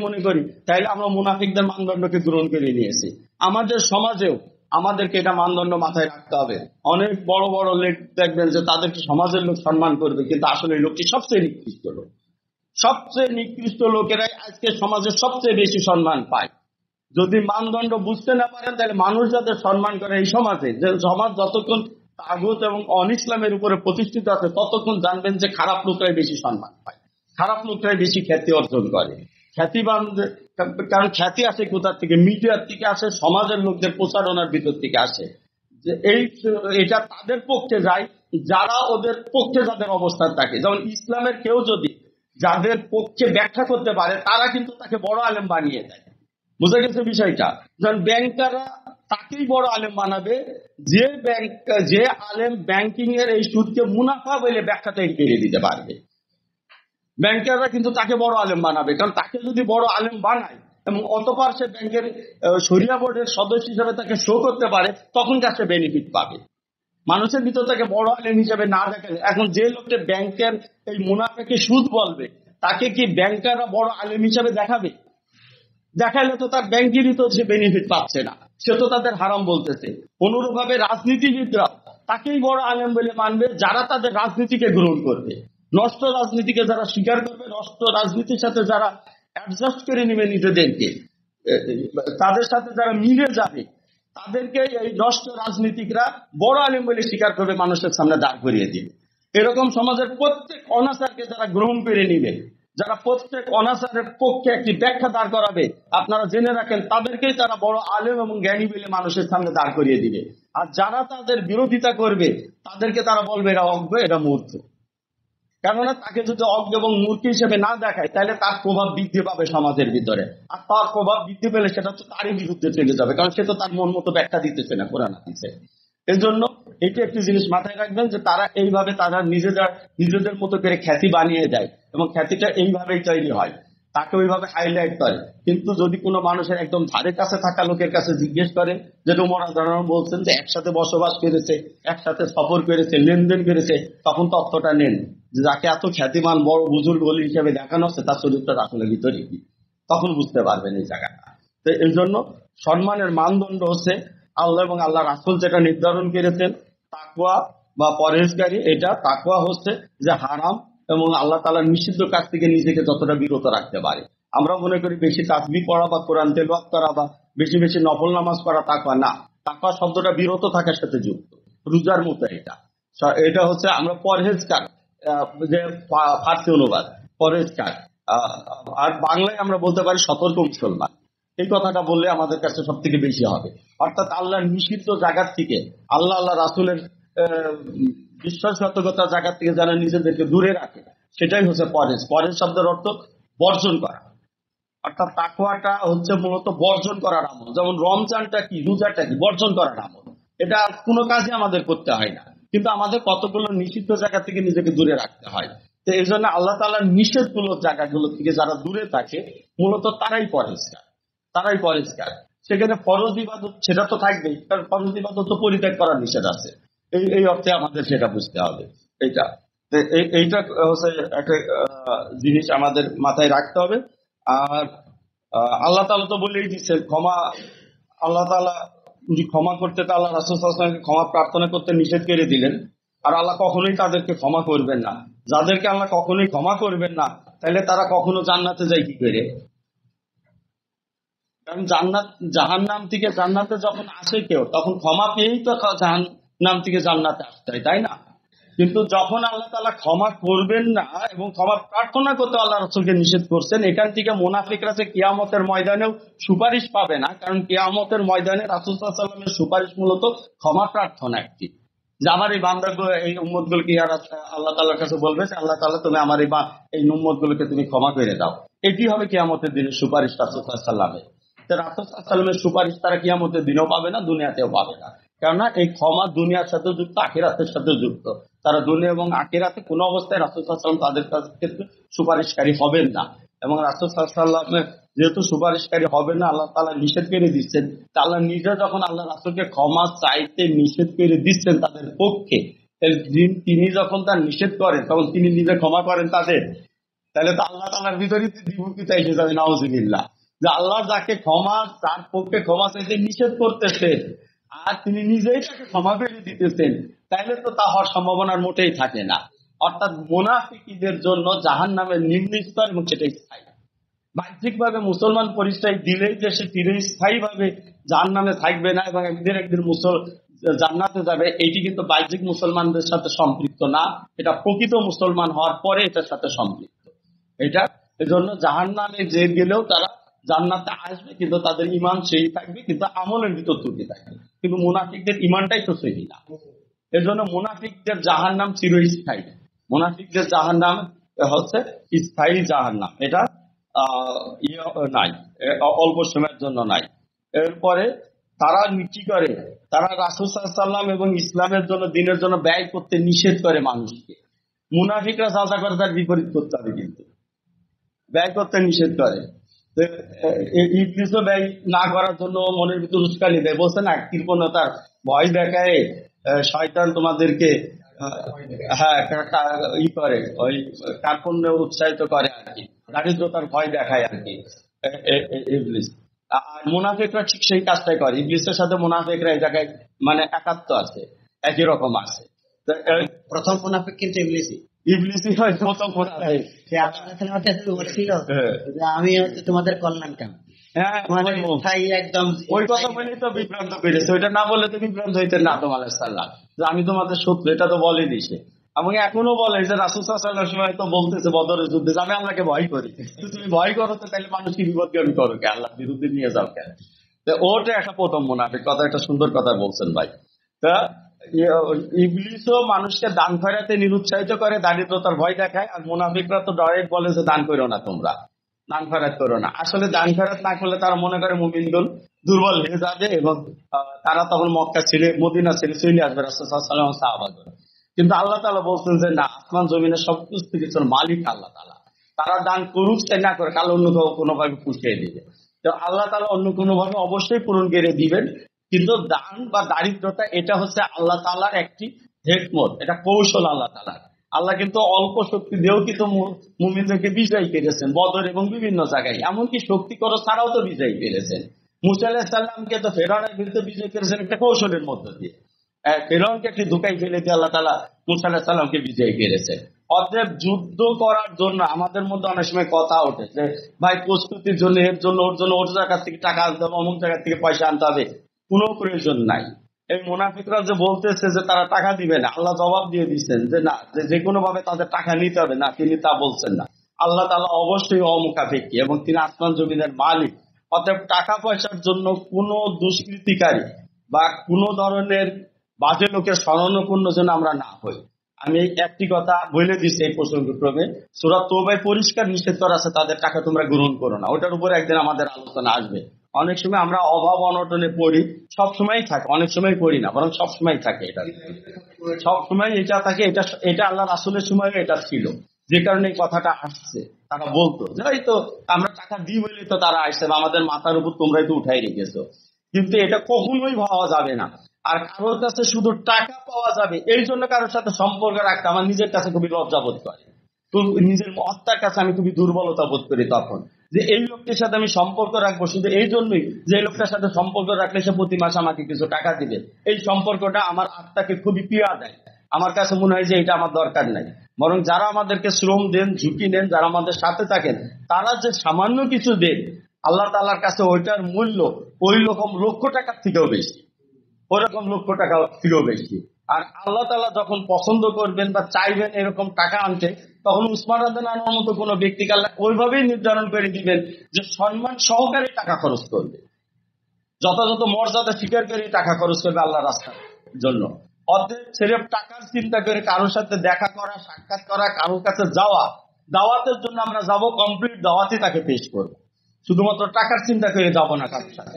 মনে করি, তাহলে আমরা মুনাফিকদের মানদণ্ডকে গ্রহণ করে নিয়েছি। আমাদের সমাজেও আমাদেরকে এটা মানদণ্ড মাথায় রাখতে হবে। অনেক বড় বড় লোক দেখবেন যে তাদেরকে সমাজের লোক সম্মান করবে, কিন্তু আসলে এই লোকটি সবচেয়ে নিকৃষ্ট লোক। সবচেয়ে নিকৃষ্ট লোকেরাই আজকে সমাজের সবচেয়ে বেশি সম্মান পায়। যদি মানদণ্ড বুঝতে না পারেন, তাহলে মানুষ যাদের সম্মান করে এই সমাজে, যে সমাজ যতক্ষণ তাগুত এবং অন-ইসলামের উপরে প্রতিষ্ঠিত আছে, ততক্ষণ জানবেন যে খারাপ লোকরাই বেশি সম্মান পায়, খারাপ লোকরাই বেশি খ্যাতি অর্জন করে। কারণ খ্যাতি আসে কোথার থেকে? মিডিয়ার থেকে আসে, সমাজের লোকদের প্রচারণার ভিতর থেকে আসে। যে এটা তাদের পক্ষে যায় যারা ওদের পক্ষে যাদের অবস্থান থাকে। যেমন ইসলামের কেউ যদি যাদের পক্ষে ব্যাখ্যা করতে পারে, তারা কিন্তু তাকে বড় আলেম বানিয়ে দেয়। বুঝা গেছে বিষয়টা? যেমন ব্যাংকাররা তাকেই বড় আলেম বানাবে যে আলেম ব্যাংকিং এর এই সুদকে মুনাফা বলে ব্যাখ্যাটা করে দিতে পারবে। ব্যাংকাররা কিন্তু তাকে বড় আলেম বানাবে, কারণ তাকে যদি বড় আলেম বানায় এবং অতঃপর সে ব্যাংকের শরিয়া বোর্ডের সদস্য হিসেবে তাকে শো করতে পারে, তখন কাছে বেনিফিট পাবে। মানুষের ভিতর তাকে বড় আলেম হিসেবে না দেখে। এখন যে লোকটা ব্যাংকের এই মুনাফাকে সুদ বলবে, তাকে কি ব্যাংকাররা বড় আলেম হিসেবে দেখাবে? দেখাইলে তো তার ব্যাংকেরই তো সে বেনিফিট পাচ্ছে না, সে তো তাদের হারাম বলতেছে। অনুরূপভাবে রাজনীতিবিদরা তাকেই বড় আলেম বলে মানবে যারা তাদের রাজনীতিকে গ্রহণ করবে। নষ্ট রাজনীতিকে যারা স্বীকার করবে, নষ্ট রাজনীতির সাথে যারা অ্যাডজাস্ট করে নেবে নিজেদেরকে, তাদের সাথে যারা মিলে যাবে, তাদেরকে এই নষ্ট রাজনীতিকরা বড় আলেম বলে স্বীকার করবে, মানুষের সামনে দাঁড় করিয়ে দিবে। এরকম সমাজের প্রত্যেক অনাচারকে যারা গ্রহণ করে নিবে, যারা প্রত্যেক অনাচারের পক্ষে একটি ব্যাখ্যা দাঁড় করাবে, আপনারা জেনে রাখেন তাদেরকেই তারা বড় আলেম এবং জ্ঞানী বলে মানুষের সামনে দাঁড় করিয়ে দিবে। আর যারা তাদের বিরোধিতা করবে, তাদেরকে তারা বলবে এরা অজ্ঞ, এরা মূর্খ। কেননা তাকে যদি অজ্ঞ এবং মূর্খ হিসেবে না দেখায়, তাহলে তার প্রভাব বৃদ্ধি পাবে সমাজের ভিতরে। আর তার প্রভাব বৃদ্ধি পেলে সেটা তো তারই বিরুদ্ধে চলে যাবে, কারণ সে তো তার মন মতো ব্যাখ্যা দিতেছে না কোরআন হাদিসে। এই জন্য এটি একটি জিনিস মাথায় রাখবেন যে তারা এইভাবে তারা নিজেদের মতো করে খ্যাতি বানিয়ে দেয়, এবং খ্যাতিটা এইভাবেই তৈরি হয়, তাকে ওইভাবে হাইলাইট করে। কিন্তু যদি কোনো মানুষের একদম ধারে কাছে থাকা লোকের কাছে জিজ্ঞেস করে, যেটা ওমর রাদিয়াল্লাহু আনহু বলছেন যে একসাথে বসবাস করেছে, একসাথে সফর করেছে, লেনদেন করেছে, তখন তথ্যটা নেন যে যাকে এত খ্যাতিমান বড় বুজুর্গ ওলি হিসেবে দেখানো হচ্ছে, তার চরিত্রটা আসলে ভিতরে কি, তখন বুঝতে পারবেন এই জায়গাটা। তো এই জন্য সম্মানের মানদণ্ড হচ্ছে আল্লাহ এবং আল্লাহ রাসূল যেটা নির্ধারণ করেছেন, তাকওয়া বা পরহেজগারী, এটা তাকওয়া হচ্ছে যে হারাম এবং আল্লাহ তাআলার নিষিদ্ধ কাজ থেকে নিজেকে যতটা বিরত রাখতে পারে। আমরা মনে করি বেশি তাসবিহ পড়া বা কোরআন তেলাওয়াত করা বা বেশি বেশি নফল নামাজ পড়া তাকওয়া না। তাকওয়া শব্দটা বিরত থাকার সাথে যুক্ত, রোজার মতো। এটা হচ্ছে আমরা পরহেজগার, যে ফার্সি অনুবাদ পরহেজগার, আর বাংলায় আমরা বলতে পারি সতর্ক মুসলমান। এই কথাটা বললে আমাদের কাছে সব থেকে বেশি হবে। অর্থাৎ আল্লাহর নিষিদ্ধ জায়গার থেকে, আল্লাহ রাসূলের বিশ্বাসঘাতকতার জায়গা থেকে যারা নিজেদেরকে দূরে রাখে, সেটাই হচ্ছে পরহেজ। পরহেজ শব্দের অর্থ বর্জন করা। অর্থাৎ তাকওয়াটা হচ্ছে মূলত বর্জন করার আমল। যেমন রমজানটা কি, রোজাটা কি, বর্জন করার আমল। এটা কোনো কাজে আমাদের করতে হয় না, কিন্তু আমাদের কতগুলো নিষিদ্ধ জায়গা থেকে নিজেকে দূরে রাখতে হয়। তো এই জন্য আল্লাহ তাআলার নিষেধগুলো জায়গাগুলো থেকে যারা দূরে থাকে, মূলত তারাই পরহেজগার। সেখানে ফরজ ইবাদত সেটা তো থাকবেই, কারণ ফরজ ইবাদত তো পরিত্যাগ করার নিষেধ আছে। এই অর্থে আমাদের সেটা বুঝতে হবে। এইটা এইটা হচ্ছে একটা জিনিস আমাদের মাথায় রাখতে হবে। আর আল্লাহ তাআলা তো বলেই দিচ্ছেন ক্ষমা। আল্লাহ তাআলা ক্ষমা করতে, আল্লাহ রাসূল সাল্লাল্লাহু আলাইহি ওয়াসাল্লামকে ক্ষমা প্রার্থনা করতে নিষেধ করে দিলেন। আর আল্লাহ কখনোই তাদেরকে ক্ষমা করবেন না। যাদেরকে আল্লাহ কখনোই ক্ষমা করবেন না, তাহলে তারা কখনো জান্নাতে যায় কি করে? কারণ জাহান্নাম থেকে জান্নাতে যখন আসে কেউ, তখন ক্ষমা পেয়েই তো জাহান্নাম থেকে জান্নাতে আসতে হয়, তাই না? কিন্তু যখন আল্লাহ তাআলা ক্ষমা করবেন না এবং ক্ষমা প্রার্থনা করতে আল্লাহ রাসূলকে নিষেধ করছেন, এখান থেকে মুনাফিকরা যে কিয়ামতের ময়দানেও সুপারিশ পাবে না। কারণ কিয়ামতের ময়দানে রাসূল সাল্লাল্লাহু আলাইহি ওয়াসাল্লামের সুপারিশ মূলত ক্ষমা প্রার্থনা একটি, যে আমার এই বান্দাগুলো, এই উম্মতগুলোকে আল্লাহ তাআলার কাছে বলবে যে আল্লাহ তাআলা তুমি আমার এই উম্মতগুলোকে তুমি ক্ষমা করে দাও। এটি হবে কিয়ামতের দিনে সুপারিশ রাসূল সাল্লাল্লাহু আলাইহি ওয়াসাল্লামের। রাসূল সাল্লাল্লাহু আলাইহি ওয়াসাল্লামের সুপারিশ তারা কিয়ামতের দিনেও পাবে না, দুনিয়াতেও পাবে না। কেননা এই ক্ষমা দুনিয়ার সাথে যুক্ত, আখিরাতের সাথে যুক্ত। তারা দুনিয়া এবং আখিরাতে কোনো অবস্থায় রাসূল সাল্লাল্লাহু আলাইহি ওয়াসাল্লাম তাদের ক্ষেত্রে সুপারিশকারী হবেন না। এবং রাসূল সাল্লাল্লাহু আলাইহি ওয়াসাল্লাম যেহেতু সুপারিশকারী হবেন না, আল্লাহ তাআলা নিষেধ করে দিচ্ছেন। আল্লাহ নিজে যখন আল্লাহ রাসূলকে ক্ষমা চাইতে নিষেধ করে দিচ্ছেন তাদের পক্ষে, তিনি যখন তার নিষেধ করেন, তখন তিনি নিজে ক্ষমা করেন তাদের, তাহলে তো আল্লাহ তাআলার ভিতরেই দ্বিমুখিতা এসে যাবে, নাউযুবিল্লাহ। যে আল্লাহ যাকে ক্ষমা, তার পক্ষে ক্ষমা চাইতে নিষেধ করতেছেন, আর তিনি নিজেই তাকে ক্ষমা করে দিতেছেন, তাইলে তো তা হওয়ার সম্ভাবনার মোটেই থাকে না। অর্থাৎ মুনাফিকীদের জন্য জাহান্নামের নিম্ন স্তর, এবং সেটাই স্থায়ী। বাহ্যিক ভাবে মুসলমান পরিচয় দিলেই যে সে চিরস্থায়ী ভাবে জাহান্নামে থাকবে না এবং একদিন জান্নাতে যাবে, এটি কিন্তু বাহ্যিক মুসলমানদের সাথে সম্পৃক্ত না। এটা প্রকৃত মুসলমান হওয়ার পরে এটার সাথে সম্পৃক্ত। এটা এজন্য জাহান্নামে যে গেলেও তারা জান্নাতে আসবে, কিন্তু তাদের ঈমান সেই থাকবে, কিন্তু আমলের ভিতর ত্রুটি থাকবে। কিন্তু মুনাফিকদের ঈমানটাই তো সহি না। এজন্য মুনাফিকদের জাহান্নাম চিরস্থায়ী। মুনাফিকদের জাহান্নাম হচ্ছে স্থায়ী জাহান্নাম। এটা নাই, অল্প সময়ের জন্য নাই। এরপরে তারা কি করে? তারা রাসূল সাল্লাল্লাহু আলাইহি ওয়াসাল্লাম এবং ইসলামের জন্য, দিনের জন্য ব্যয় করতে নিষেধ করে মানুষকে। মুনাফিকরা যা করে তার বিপরীত করতে হবে, কিন্তু ব্যয় করতে নিষেধ করে। ইবলীসও ব্যয় না করার জন্য মনের ভিতর উস্কানি দেয়, বলছে না, কৃপণতার ভয় দেখায় শয়তান তোমাদেরকে করে, ওই কার্পণ্যে উৎসাহিত করে আর কি, দারিদ্রতার ভয় দেখায় আর কি ইবলীস। আর মুনাফিকরা ঠিক সেই কাজটাই করে। ইবলীসের সাথে মুনাফিকরা এই জায়গায় মানে একাত্ম আছে, একই রকম আছে। প্রথম মুনাফিক কিন্তু ইবলীসই হয় প্রথম মুনাফিক। আমি তোমাদের কল্যাণ কেন, একদম ওই কথা বলেই তো বিভ্রান্ত করেছে। ওইটা না বললে তো বিভ্রান্ত হইতেন না আদম আলাইহিস সালাম, যে আমি তোমাদের শত্রু। এটা তো বলেনি সে, এবং এখনো বলে যে রাসূল সাল্লাল্লাহু আলাইহি ওয়াসাল্লাম তো বলতেছে বদরের যুদ্ধে, আমি আল্লাহকে ভয় করি। তুমি ভয় করো তো তাহলে মানুষকে বিপদগামী করো কে, আল্লাহর বিরুদ্ধে নিয়ে যাও কেন? ওটা একটা প্রথম মুনাফিক। কথা একটা সুন্দর কথা বলছেন ভাই। তা ইবলীসও মানুষকে দান খয়রাতে নিরুৎসাহিত করে, দারিদ্রতার ভয় দেখায়। আর মুনাফিকরা তো ডাইরেক্ট বলে যে দান করো না, তোমরা দান খয়রাত করো না। আসলে দান খয়রাত না করলে তারা মনে করে মুমিনগণ দুর্বল হয়ে যাবে এবং তারা তখন মক্কা ছেড়ে, মদিনা ছেড়ে চলে আসবে রাসূল সাল্লাল্লাহু আলাইহি ওয়াসাল্লাম সাহাবাগণ। কিন্তু আল্লাহ তাআলা বলছেন যে না, আসমান জমিনের সবকিছু কিছুর মালিক আল্লাহ তাআলা। তারা দান করুক চাই না করে, কাল অন্য কোনোভাবে পুষিয়ে দিবে। তো আল্লাহ তাআলা অন্য কোনোভাবে অবশ্যই পূরণ করে দিবেন। কিন্তু দান বা দারিদ্রতা এটা হচ্ছে আল্লাহ তাআলার একটি হিকমত, এটা কৌশল আল্লাহ তাআলার। আল্লাহ কিন্তু অল্প শক্তি দিয়েও কিন্তু মুমিনদেরকে বিজয়ী করেছেন বদর এবং বিভিন্ন জায়গায়। এমনকি শক্তি খরচ ছাড়াও তো বিজয়ী করেছেন। মূসা আলাইহিস সালামকে তো ফেরাউনের বিরুদ্ধে বিজয় করেছেন একটা কৌশলের মধ্য দিয়ে। ফেরাউনকে একটি ধোঁকায় ফেলে দিয়ে আল্লাহ তাআলা মূসা আলাইহিস সালামকে বিজয় করেছে। অতএব যুদ্ধ করার জন্য আমাদের মধ্যে অনেক সময় কথা ওঠে যে ভাই প্রস্তুতির জন্য এর জন্য ওর জন্য ওর জায়গা থেকে টাকা আনতে হবে, অমুক জায়গা থেকে পয়সা আনতে হবে, কোনো প্রয়োজন নাই। এই মুনাফিকরা যে বলতেছে যে তারা টাকা দিবে না, আল্লাহ জবাব দিয়ে দিচ্ছেন যে না, যে কোনো ভাবে তাদের টাকা নিতে হবে না, তিনি তা বলছেন না। আল্লাহ তাআলা অবশ্যই অমুখাপেক্ষী এবং তিনি আসমান জমিনের মালিক। অতএব টাকা পয়সার জন্য কোনো দুষ্কৃতিকারী বা কোনো ধরনের বাজে লোকের শরণাপন্ন যেন আমরা না হই। আমি একটি কথা বলে দিচ্ছি এই প্রসঙ্গক্রমে, সূরা তওবায় পরিষ্কার নিষেধ করা আছে তাদের টাকা তোমরা গ্রহণ করো না। ওটার উপরে একদিন আমাদের আলোচনা আসবে। অনেক সময় আমরা অভাব অনটনে পড়ি, সব সময় থাকে, অনেক সময় পড়ি না, বরং সব সময় থাকে। এটা সব সময় এটা থাকে, এটা আল্লাহ রাসূলের সময় এটা ছিল, যে কারণে এই কথাটা আসছে। তারা বলতো যে এই তো আমরা টাকা দিই বলে তো তারা আসছে, বা আমাদের মাথার উপর তোমরাই তো উঠাই রেখেছো। কিন্তু এটা কখনোই ভাবা যাবে না। আর কারোর কাছে শুধু টাকা পাওয়া যাবে এই জন্য কারোর সাথে সম্পর্ক রাখতে আমার নিজের কাছে খুবই লজ্জা বোধ করে, তো নিজের আত্মার কাছে আমি খুবই দুর্বলতা বোধ করি তখন, যে এই লোকটির সাথে আমি সম্পর্ক রাখবো শুধু এই জন্যই যে এই লোকটার সাথে সম্পর্ক রাখলে সে প্রতি মাসে আমাকে কিছু টাকা দিবে। এই সম্পর্কটা আমার আত্মাকে খুবই পীড়া দেয়। আমার কাছে মনে হয় যে এটা আমার দরকার নাই। বরং যারা আমাদেরকে শ্রম দেন, ঝুঁকি নেন, যারা আমাদের সাথে থাকেন, তারা যে সামান্য কিছু দেন, আল্লাহ তাআলার কাছে ওইটার মূল্য ওই রকম লক্ষ টাকার থেকেও বেশি, ওরকম লক্ষ টাকা থেকেও বেশি। আর আল্লাহ তাআলা যখন পছন্দ করবেন বা চাইবেন এরকম টাকা আনতে, তখন উসমান রাদিয়াল্লাহু আনহুর মতো কোনো ব্যক্তিকে আল্লাহ ওইভাবেই নির্ধারণ করে দিবেন যে সম্মান সহকারে টাকা খরচ করবে, যথাযথ মর্যাদা স্বীকার করে টাকা খরচ করবে আল্লাহর রাস্তার জন্য। অতএব ছেড়ে টাকার চিন্তা করে কারোর সাথে দেখা করা, সাক্ষাৎ করা, কারোর কাছে যাওয়া, দাওয়াতের জন্য আমরা যাব, কমপ্লিট দাওয়াতে তাকে পেশ করবো, শুধুমাত্র টাকার চিন্তা করে যাব না কারোর সাথে।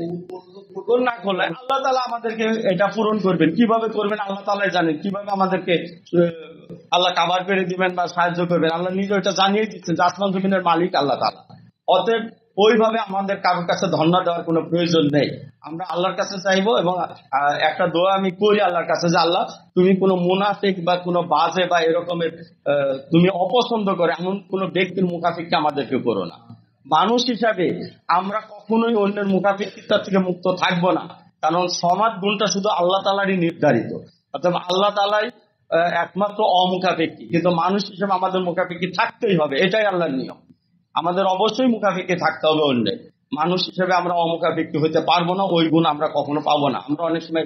না করলে আল্লাহ তাআলা আমাদেরকে এটা পূরণ করবেন, কিভাবে করবেন আল্লাহ তাআলাই জানেন, কিভাবে আমাদেরকে আল্লাহ কাভার করে দিবেন বা সাহায্য করবেন, আল্লাহ নিজে এটা জানিয়ে দিচ্ছেন যে আসমান জমিনের মালিক আল্লাহ তাআলা। অতএব ওইভাবে আমাদের কারোর কাছে ধর্ণা দেওয়ার কোনো প্রয়োজন নেই। আমরা আল্লাহর কাছে চাইবো, এবং একটা দোয়া আমি করি আল্লাহর কাছে যে আল্লাহ তুমি কোনো মুনাফিক বা কোনো বাজে বা এরকমের তুমি অপছন্দ করে এমন কোনো ব্যক্তির মুখাফিককে আমাদেরকে করো না। মানুষ হিসাবে আমরা কখনোই অন্যের মুখাপেক্ষিতা থেকে মুক্ত থাকবো না, কারণ সমাজ গুণটা শুধু আল্লাহ তাআলারই নির্ধারিত। অর্থাৎ আল্লাহ তাআলাই একমাত্র অমুখাপেক্ষী, কিন্তু মানুষ হিসেবে আমাদের মুখাপেক্ষী থাকতেই হবে, এটাই আল্লাহর নিয়ম। আমাদের অবশ্যই মুখাপেক্ষী থাকতে হবে অন্যের। মানুষ হিসেবে আমরা অমুখাপেক্ষী হতে পারবো না, ওই গুণ আমরা কখনো পাবো না। আমরা অনেক সময়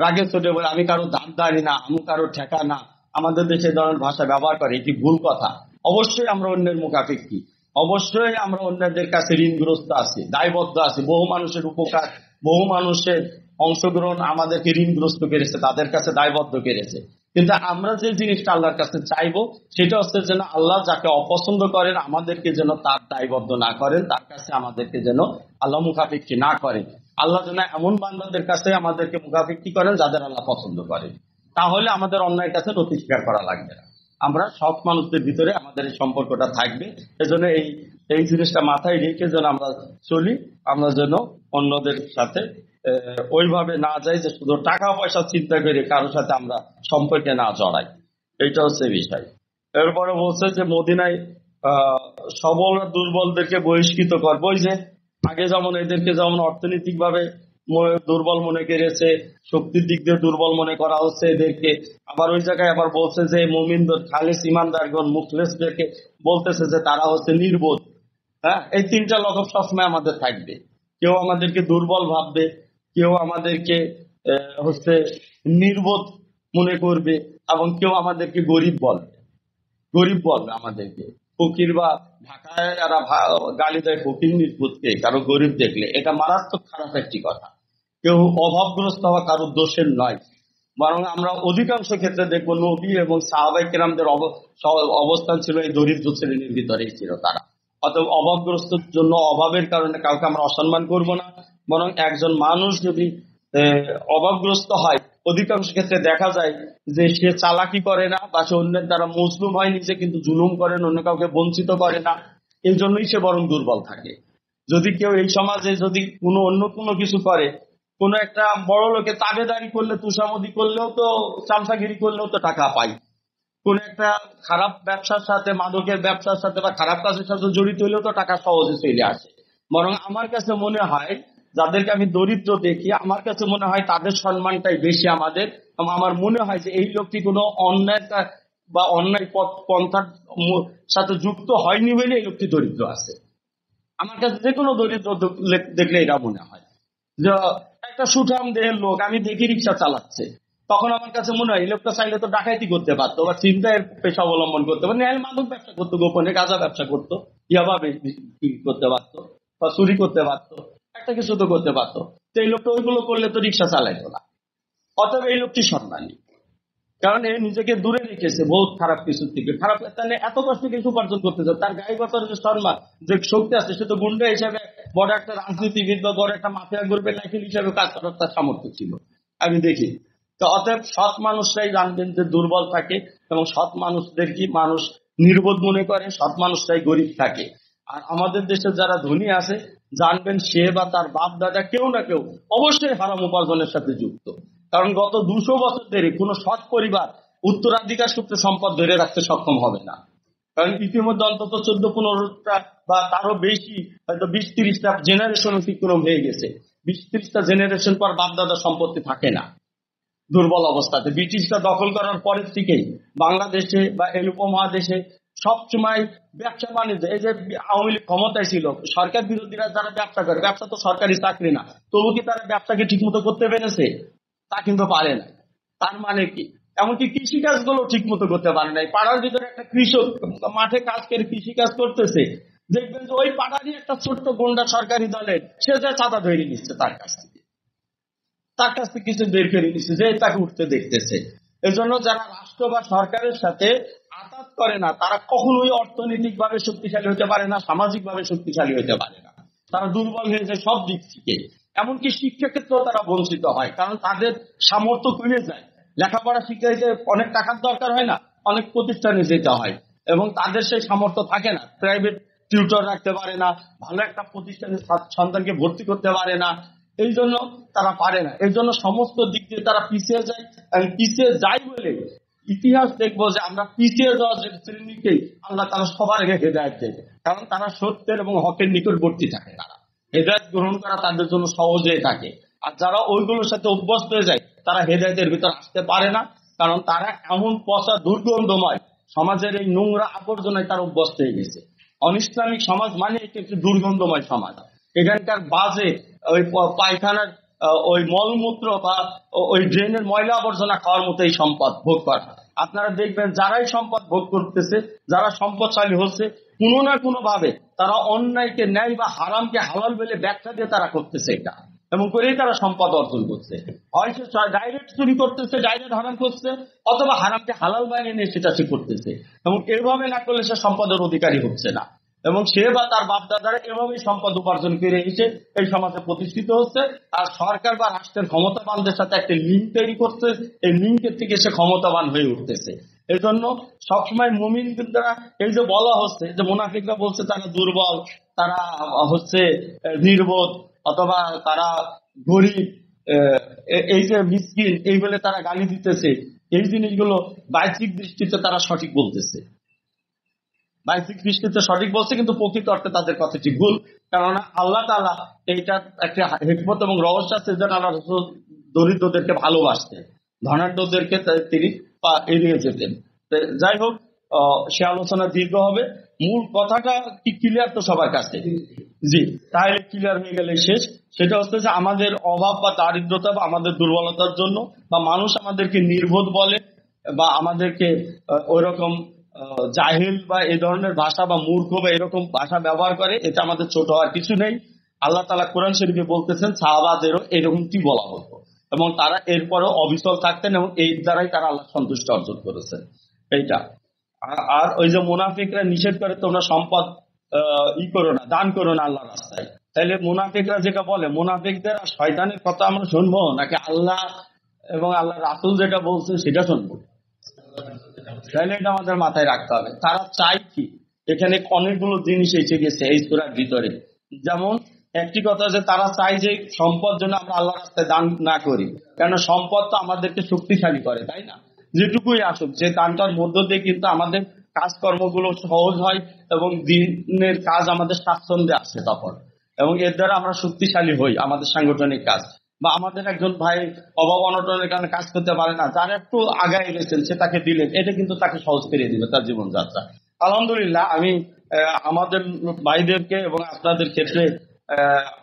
রাগে চটে বলে আমি কারো দাঁত দাঁড়ি না, আমি কারো ঠেকা না, আমাদের দেশে ধরনের ভাষা ব্যবহার করে, এটি ভুল কথা। অবশ্যই আমরা অন্যের মুখাপেক্ষী, অবশ্যই আমরা অন্যদের কাছে ঋণগ্রস্ত আছি, দায়বদ্ধ আছি। বহু মানুষের উপকার, বহু মানুষের অংশগ্রহণ আমাদেরকে ঋণগ্রস্ত করেছে, তাদের কাছে দায়বদ্ধ করেছে। কিন্তু আমরা যে জিনিসটা আল্লাহর কাছে চাইবো সেটা হচ্ছে যেন আল্লাহ যাকে অপছন্দ করেন আমাদেরকে যেন তার দায়বদ্ধ না করেন, তার কাছে আমাদেরকে যেন আল্লাহ মুখাপেক্ষী না করেন। আল্লাহ যেন এমন বান্দাদের কাছে আমাদেরকে মুখাপেক্ষী করেন যাদের আল্লাহ পছন্দ করেন। তাহলে আমাদের অন্যায়ের কাছে নতি স্বীকার করা লাগবে না, আমরা সব মানুষদের ভিতরে আমাদের এই সম্পর্কটা থাকবে। এজন্য এই জিনিসটা মাথায় রেখে যেন আমরা চলি, আমরা যেন অন্যদের সাথে ওইভাবে না যাই যে শুধু টাকা পয়সা চিন্তা করে কারোর সাথে আমরা সম্পর্কে না জড়াই। এইটা হচ্ছে বিষয়। এরপরে বলছে যে মদিনায় সবল দুর্বলদেরকে বহিষ্কৃত করবো। ওই যে আগে যেমন এদেরকে যেমন অর্থনৈতিক ভাবে দুর্বল মনে করেছে, শক্তির দিক দিয়ে দুর্বল মনে করা হচ্ছে এদেরকে, আবার ওই জায়গায় আবার বলছে যে মুমিনদের খালিস ইমানদারগণ মুখলেসদেরকে বলতেছে যে তারা হচ্ছে নির্বোধ। হ্যাঁ, এই তিনটা লক্ষণ সবসময় আমাদের থাকবে। কেউ আমাদেরকে দুর্বল ভাববে, কেউ আমাদেরকে হচ্ছে নির্বোধ মনে করবে, এবং কেউ আমাদেরকে গরিব বলবে আমাদেরকে ফকির, বা ঢাকায় যারা গালি দেয় ফকির নির্বোধকে কারো গরিব দেখলে, এটা মারাত্মক খারাপ একটি কথা। কেউ অভাবগ্রস্ত হওয়া কারোর দোষের নয়, বরং আমরা অধিকাংশ ক্ষেত্রে দেখবো নবী এবং সাহাবায়ে কেরামদের অবস্থান ছিল এই দরিদ্র শ্রেণীর ভিতরেই ছিল তারা। অতএব অভাবগ্রস্তর জন্য, অভাবের কারণে কাউকে আমরা অসম্মান করব না। বরং একজন মানুষ যদি অভাবগ্রস্ত হয়, অধিকাংশ ক্ষেত্রে দেখা যায় যে সে চালাকি করে না, বা সে অন্যের দ্বারা মজলুম হয় নিজে, কিন্তু জুলুম করেন, অন্য কাউকে বঞ্চিত করে না, এই জন্যই সে বরং দুর্বল থাকে। যদি কেউ এই সমাজে যদি অন্য কোনো কিছু করে, কোন একটা বড় লোকে তাবেদারি করলে, তুষামদি করলেও তো, চামচাগিরি করলেও তো টাকা পাই, কোন একটা খারাপ ব্যবসার সাথে, মাদকের ব্যবসার সাথে বা খারাপ কাজের সাথে জড়িত হলেও তো টাকা সহজে চলে আসে। বরং আমার কাছে মনে হয় যাদেরকে আমি দরিদ্র দেখি, আমার কাছে মনে হয় তাদের সম্মানটাই বেশি আমাদের। এবং আমার মনে হয় যে এই লোকটি কোনো অন্যায় বা অন্যায় পথ পন্থার সাথে যুক্ত হয়নি বলে এই লোকটি দরিদ্র আছে। আমার কাছে যে কোনো দরিদ্র দেখলে এটা মনে হয় যে একটা সুঠাম দেহের লোক আমি দেখি রিক্সা চালাচ্ছে, তখন আমার কাছে মনে হয় এই লোকটা চাইলে তো ডাকাইতি করতে পারতো বা চিন্তায় পেশা অবলম্বন করতে পারতো, ন্যায় মাদক ব্যবসা করতো, গোপনে গাঁজা ব্যবসা করতো, ইয়াবা বিক্রি করতে পারতো বা চুরি করতে পারতো, একটা কিছু তো করতে পারতো। তো এই লোকটা ওইগুলো করলে তো রিক্সা চালাইতো না। অতএব এই লোকটি সম্মানী, কারণ এ নিজেকে দূরে রেখেছে বহুত খারাপ কিছুর থেকে। খারাপ তাহলে এত কষ্ট কিছু উপার্জন করতেছে, তার গায়ে গতর যে সম্মান যে শক্তি আছে, সে তো গুন্ডা হিসাবে বড় একটা রাজনীতিবিদ বা বড় একটা মাফিয়া গ্রুপের লাইফেল হিসাবে কাজ করার তার সামর্থ্য ছিল আমি দেখি। তো অতএব সৎ মানুষরাই জানবেন যে দুর্বল থাকে, এবং সৎ মানুষদের কি মানুষ নির্বোধ মনে করে, সৎ মানুষরাই গরিব থাকে। আর আমাদের দেশে যারা ধনী আছে জানবেন সে বা তার বাপ দাদা কেউ না কেউ অবশ্যই হারাম উপার্জনের সাথে যুক্ত। কারণ গত 200 বছর ধরে কোন সৎ পরিবার উত্তরাধিকার সূত্রে সম্পদ ধরে রাখতে সক্ষম হবে না। কারণ ইতিমধ্যে অন্তত 14-15টা বা তারও বেশি, হয়তো 20-30টা জেনারেশন অতিক্রম হয়ে গেছে। 20-30টা জেনারেশন পর বাপদাদা সম্পত্তি থাকে না দুর্বল অবস্থাতে। ব্রিটিশরা দখল করার পরের থেকেই বাংলাদেশে বা এই উপমহাদেশে সবসময় ব্যবসা বাণিজ্য, এই যে আওয়ামী লীগ ক্ষমতায় ছিল, সরকার বিরোধীরা যারা ব্যবসা করে, ব্যবসা তো সরকারি চাকরি না, তবু কি তারা ব্যবসাকে ঠিক মতো করতে পেরেছে? তা কিন্তু পারে না। তার মানে কি, এমনকি কৃষি কাজগুলো ঠিক মতো করতে পারে নাই। পাড়ার ভিতরে একটা কৃষক মাঠে কাজ করে কৃষি কাজ করতেছে, দেখবেন যে ওই পাড়ারই একটা ছোট্ট গুন্ডা সরকারি দলের সে যা চাঁদা ধরে নিচ্ছে তার কাছ থেকে কিছু বের করে নিচ্ছে, যে তাকে উঠতে দেখতেছে। এজন্য যারা রাষ্ট্র বা সরকারের সাথে আঘাত করে না তারা কখনোই অর্থনৈতিক ভাবে শক্তিশালী হতে পারে না, সামাজিক ভাবে শক্তিশালী হতে পারে না। তারা দুর্বল হয়ে যায় সব দিক থেকে। এমনকি শিক্ষা ক্ষেত্রেও তারা বঞ্চিত হয়, কারণ তাদের সামর্থ্য কমে যায়। লেখাপড়া শিখাইতে অনেক টাকার দরকার হয় না, অনেক প্রতিষ্ঠানে যেতে হয়, এবং তাদের সেই সামর্থ্য থাকে না। প্রাইভেট টিউটর রাখতে পারে না, ভালো একটা প্রতিষ্ঠানে সন্তানকে ভর্তি করতে পারে না, এই জন্য তারা পারে না। এই জন্য সমস্ত দিক দিয়ে তারা পিছিয়ে যায়। এবং পিছিয়ে যায় বলে ইতিহাস দেখবো যে আমরা পিছিয়ে যাওয়া যে শ্রেণীকেই আল্লাহ তারা সবার আগে হেদায়েত দেবে, কারণ তারা সত্যের এবং হকের নিকটবর্তী থাকে। তারা হেদায়েত গ্রহণ করা তাদের জন্য সহজে থাকে। আর যারা ওইগুলোর সাথে অভ্যস্ত হয়ে যায় তারা হেদায়েতের ভিতর আসতে পারে না, কারণ তারা এমন পচা দুর্গন্ধময় সমাজের এই নোংরা আবর্জনায় তারা অভ্যস্ত হয়ে গেছে। অনিসলামিক সমাজ মানে একটি দুর্গন্ধময় সমাজ। এখানকার বাজে ওই পায়খানার ওই মলমূত্র বা ওই ড্রেনের ময়লা আবর্জনা খাওয়ার মতো এই সম্পদ ভোগ করা। আপনারা দেখবেন যারাই সম্পদ ভোগ করতেছে, যারা সম্পদশালী হচ্ছে, কোনো না কোনো ভাবে তারা অন্যায়কে ন্যায় বা হারামকে হালাল বলে ব্যাখ্যা দিয়ে তারা করতেছে এটা, এবং করেই তারা সম্পদ অর্জন করছে। হয় সে ডাইরেক্ট চুরি করতেছে, ডাইরেক্ট হারাম করছে, অথবা হারামকে হালাল বানিয়ে নিয়ে সেটা সে করতেছে, এবং এভাবে না করলে সে সম্পদের অধিকারী হচ্ছে না। এবং সে বা তার বাপদাদারা এভাবেই সম্পদ উপার্জন করে এসে এই সমাজে প্রতিষ্ঠিত হচ্ছে। আর সরকার বা রাষ্ট্রের ক্ষমতাবানদের সাথে একটা লিঙ্ক তৈরি করছে, এই লিঙ্কের থেকে সে ক্ষমতাবান হয়ে উঠতেছে। এই জন্য সবসময় মুমিনদের দ্বারা এই যে বলা হচ্ছে যে মুনাফিকরা বলছে তারা দুর্বল, তারা হচ্ছে নির্বোধ, অথবা তারা গরিব, এই যে মিসকিন, এই বলে তারা গালি দিতেছে, এই জিনিসগুলো বাহ্যিক দৃষ্টিতে তারা সঠিক বলতেছে, বাহ্যিক দৃষ্টিতে সঠিক বলছে, কিন্তু প্রকৃত অর্থে তাদের কথাটি ভুল। কেননা আল্লাহ তাআলা এইটা একটা হিকমত এবং রহস্য আছে, যেন আল্লাহ রাসূল দরিদ্রদেরকে ভালোবাসতেন, ধনাঢ্যদেরকে তিনি এড়িয়ে যেতেন। যাই হোক, সে আলোচনা দীর্ঘ হবে। মূল কথাটা কি ক্লিয়ার তো সবার কাছে? জি, তাহলে ক্লিয়ার হয়ে গেলে শেষ। সেটা হচ্ছে যে আমাদের অভাব বা দারিদ্রতা বা আমাদের দুর্বলতার জন্য, বা মানুষ আমাদেরকে নির্বোধ বলে, বা আমাদেরকে ওইরকম জাহিল বা এই ধরনের ভাষা বা মূর্খ বা এরকম ভাষা ব্যবহার করে, এটা আমাদের ছোট হওয়ার কিছু নেই। আল্লাহ তাআলা কোরআন শরীফে বলতেছেন সাহাবাদেরও এরকমটি বলা হতো, এবং তারা এরপরেও অবিচল থাকতেন, এবং এই দ্বারাই তারা আল্লাহ সন্তুষ্ট অর্জন করেছেন। এইটা। আর ওই যে মুনাফিকরা নিষেধ করে তোমরা সম্পদ করো না, দান করো না আল্লাহর রাস্তায়, তাইলে মুনাফিকরা যেটা বলে, মুনাফিকদের আর শয়তানের কথা আমরা শুনবো নাকি আল্লাহ এবং আল্লাহ রাসূল যেটা বলছে সেটা শুনবো? তাহলে এটা আমাদের মাথায় রাখতে হবে। তারা চাই কি, এখানে অনেকগুলো জিনিস এসে গেছে এই সূরার ভিতরে। যেমন একটি কথা যে তারা চাই যে সম্পদ যেন আমরা আল্লাহর রাস্তায় দান না করি, কেন সম্পদ তো আমাদেরকে শক্তিশালী করে, তাই না? যেটুকুই আসুক, যে দানটার মধ্য দিয়ে কিন্তু আমাদের কাজকর্মগুলো সহজ হয় এবং দিনের কাজ আমাদের স্বাচ্ছন্দ্যে আসে তখন। এবং এর দ্বারা আমরা শক্তিশালী হই আমাদের সাংগঠনিক কাজ। বা আমাদের একজন ভাই অভাব অনটনের কারণে কাজ করতে পারে না, যারা একটু আগায় গেছেন সে তাকে দিলেন, এটা কিন্তু তাকে সহজ করে দিবে তার জীবনযাত্রা। আলহামদুলিল্লাহ আমি আমাদের ভাইদেরকে এবং আপনাদের ক্ষেত্রে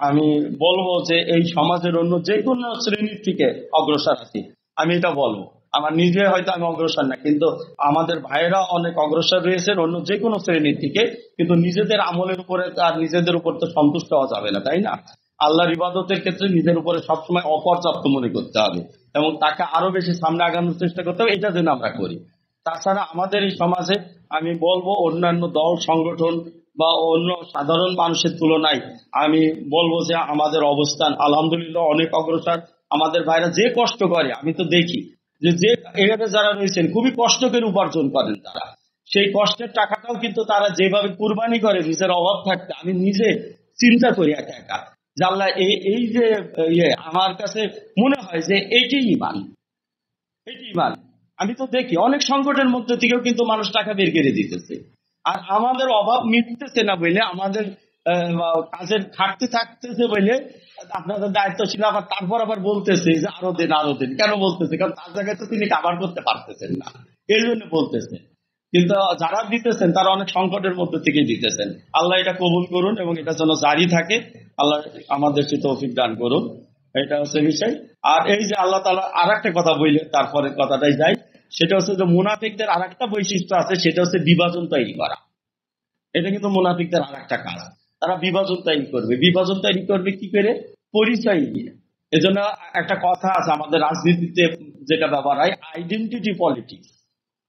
আমি বলবো যে এই সমাজের অন্য যে কোনো শ্রেণীর থেকে অগ্রসর আছি, আমি এটা বলবো। আমার নিজে হয়তো আমি অগ্রসর না, কিন্তু আমাদের ভাইয়েরা অনেক অগ্রসর রয়েছেন অন্য যে কোনো শ্রেণীর থেকে। কিন্তু নিজেদের আমলের উপরে আর নিজেদের উপর তো সন্তুষ্ট হওয়া যাবে না, তাই না? আল্লাহর ইবাদতের ক্ষেত্রে নিজের উপরে সবসময় অপর্যাপ্ত মনে করতে হবে এবং তাকে আরো বেশি সামনে আগানোর চেষ্টা করতে হবে, এটা যেন আমরা করি। তাছাড়া আমাদের এই সমাজে আমি বলবো অন্যান্য দল সংগঠন বা অন্য সাধারণ মানুষের তুলনায় আমি বলবো যে আমাদের অবস্থান আলহামদুলিল্লাহ অনেক অগ্রসর। আমাদের ভাইরা যে কষ্ট করে আমি তো দেখি যে এখানে যারা রয়েছেন খুবই কষ্ট করে উপার্জন করেন, তারা সেই কষ্টের টাকাটাও কিন্তু তারা যেভাবে কুরবানি করে নিজের অভাব থাকতে, আমি নিজে চিন্তা করি একা একা যে আল্লাহ এই যে আমার কাছে মনে হয় যে এইটাই ইমান, এটি ইমান। আমি তো দেখি অনেক সংকটের মধ্যে থেকেও কিন্তু মানুষ টাকা বের করে দিতেছে, আর আমাদের অভাব মিটতেছে না বলে, আমাদের কাজের ঘাটতি থাকতেছে বলে আপনাদের দায়িত্বশীল আবার তারপর আবার বলতেছে যে আরো দিন আরো দিন। কেন বলতেছে? কারণ তার জায়গায় তো তিনি কাভার করতে পারতেছেন না, এই জন্য বলতেছে। কিন্তু যারা দিতেছেন তারা অনেক সংকটের মধ্যে থেকে দিতেছেন। আল্লাহ এটা কবুল করুন এবং এটা যেন জারি থাকে। আল্লাহ আমাদের সে তৌফিক দান করুন, এটা হচ্ছে বিষয়। আর এই যে আল্লাহ তাআলা আর একটা কথা বললে তারপরে কথাটাই যাই, সেটা হচ্ছে যে মুনাফিকদের আর একটা বৈশিষ্ট্য আছে, সেটা হচ্ছে বিভাজন তৈরি করা। এটা কিন্তু মুনাফিকদের আর একটা কাজ, তারা বিভাজন তৈরি করবে। বিভাজন তৈরি করবে কি করে? পরিচয় নিয়ে। এজন্য একটা কথা আছে আমাদের রাজনীতিতে যেটা ব্যবহার হয়, আইডেন্টিটি পলিটিক্স।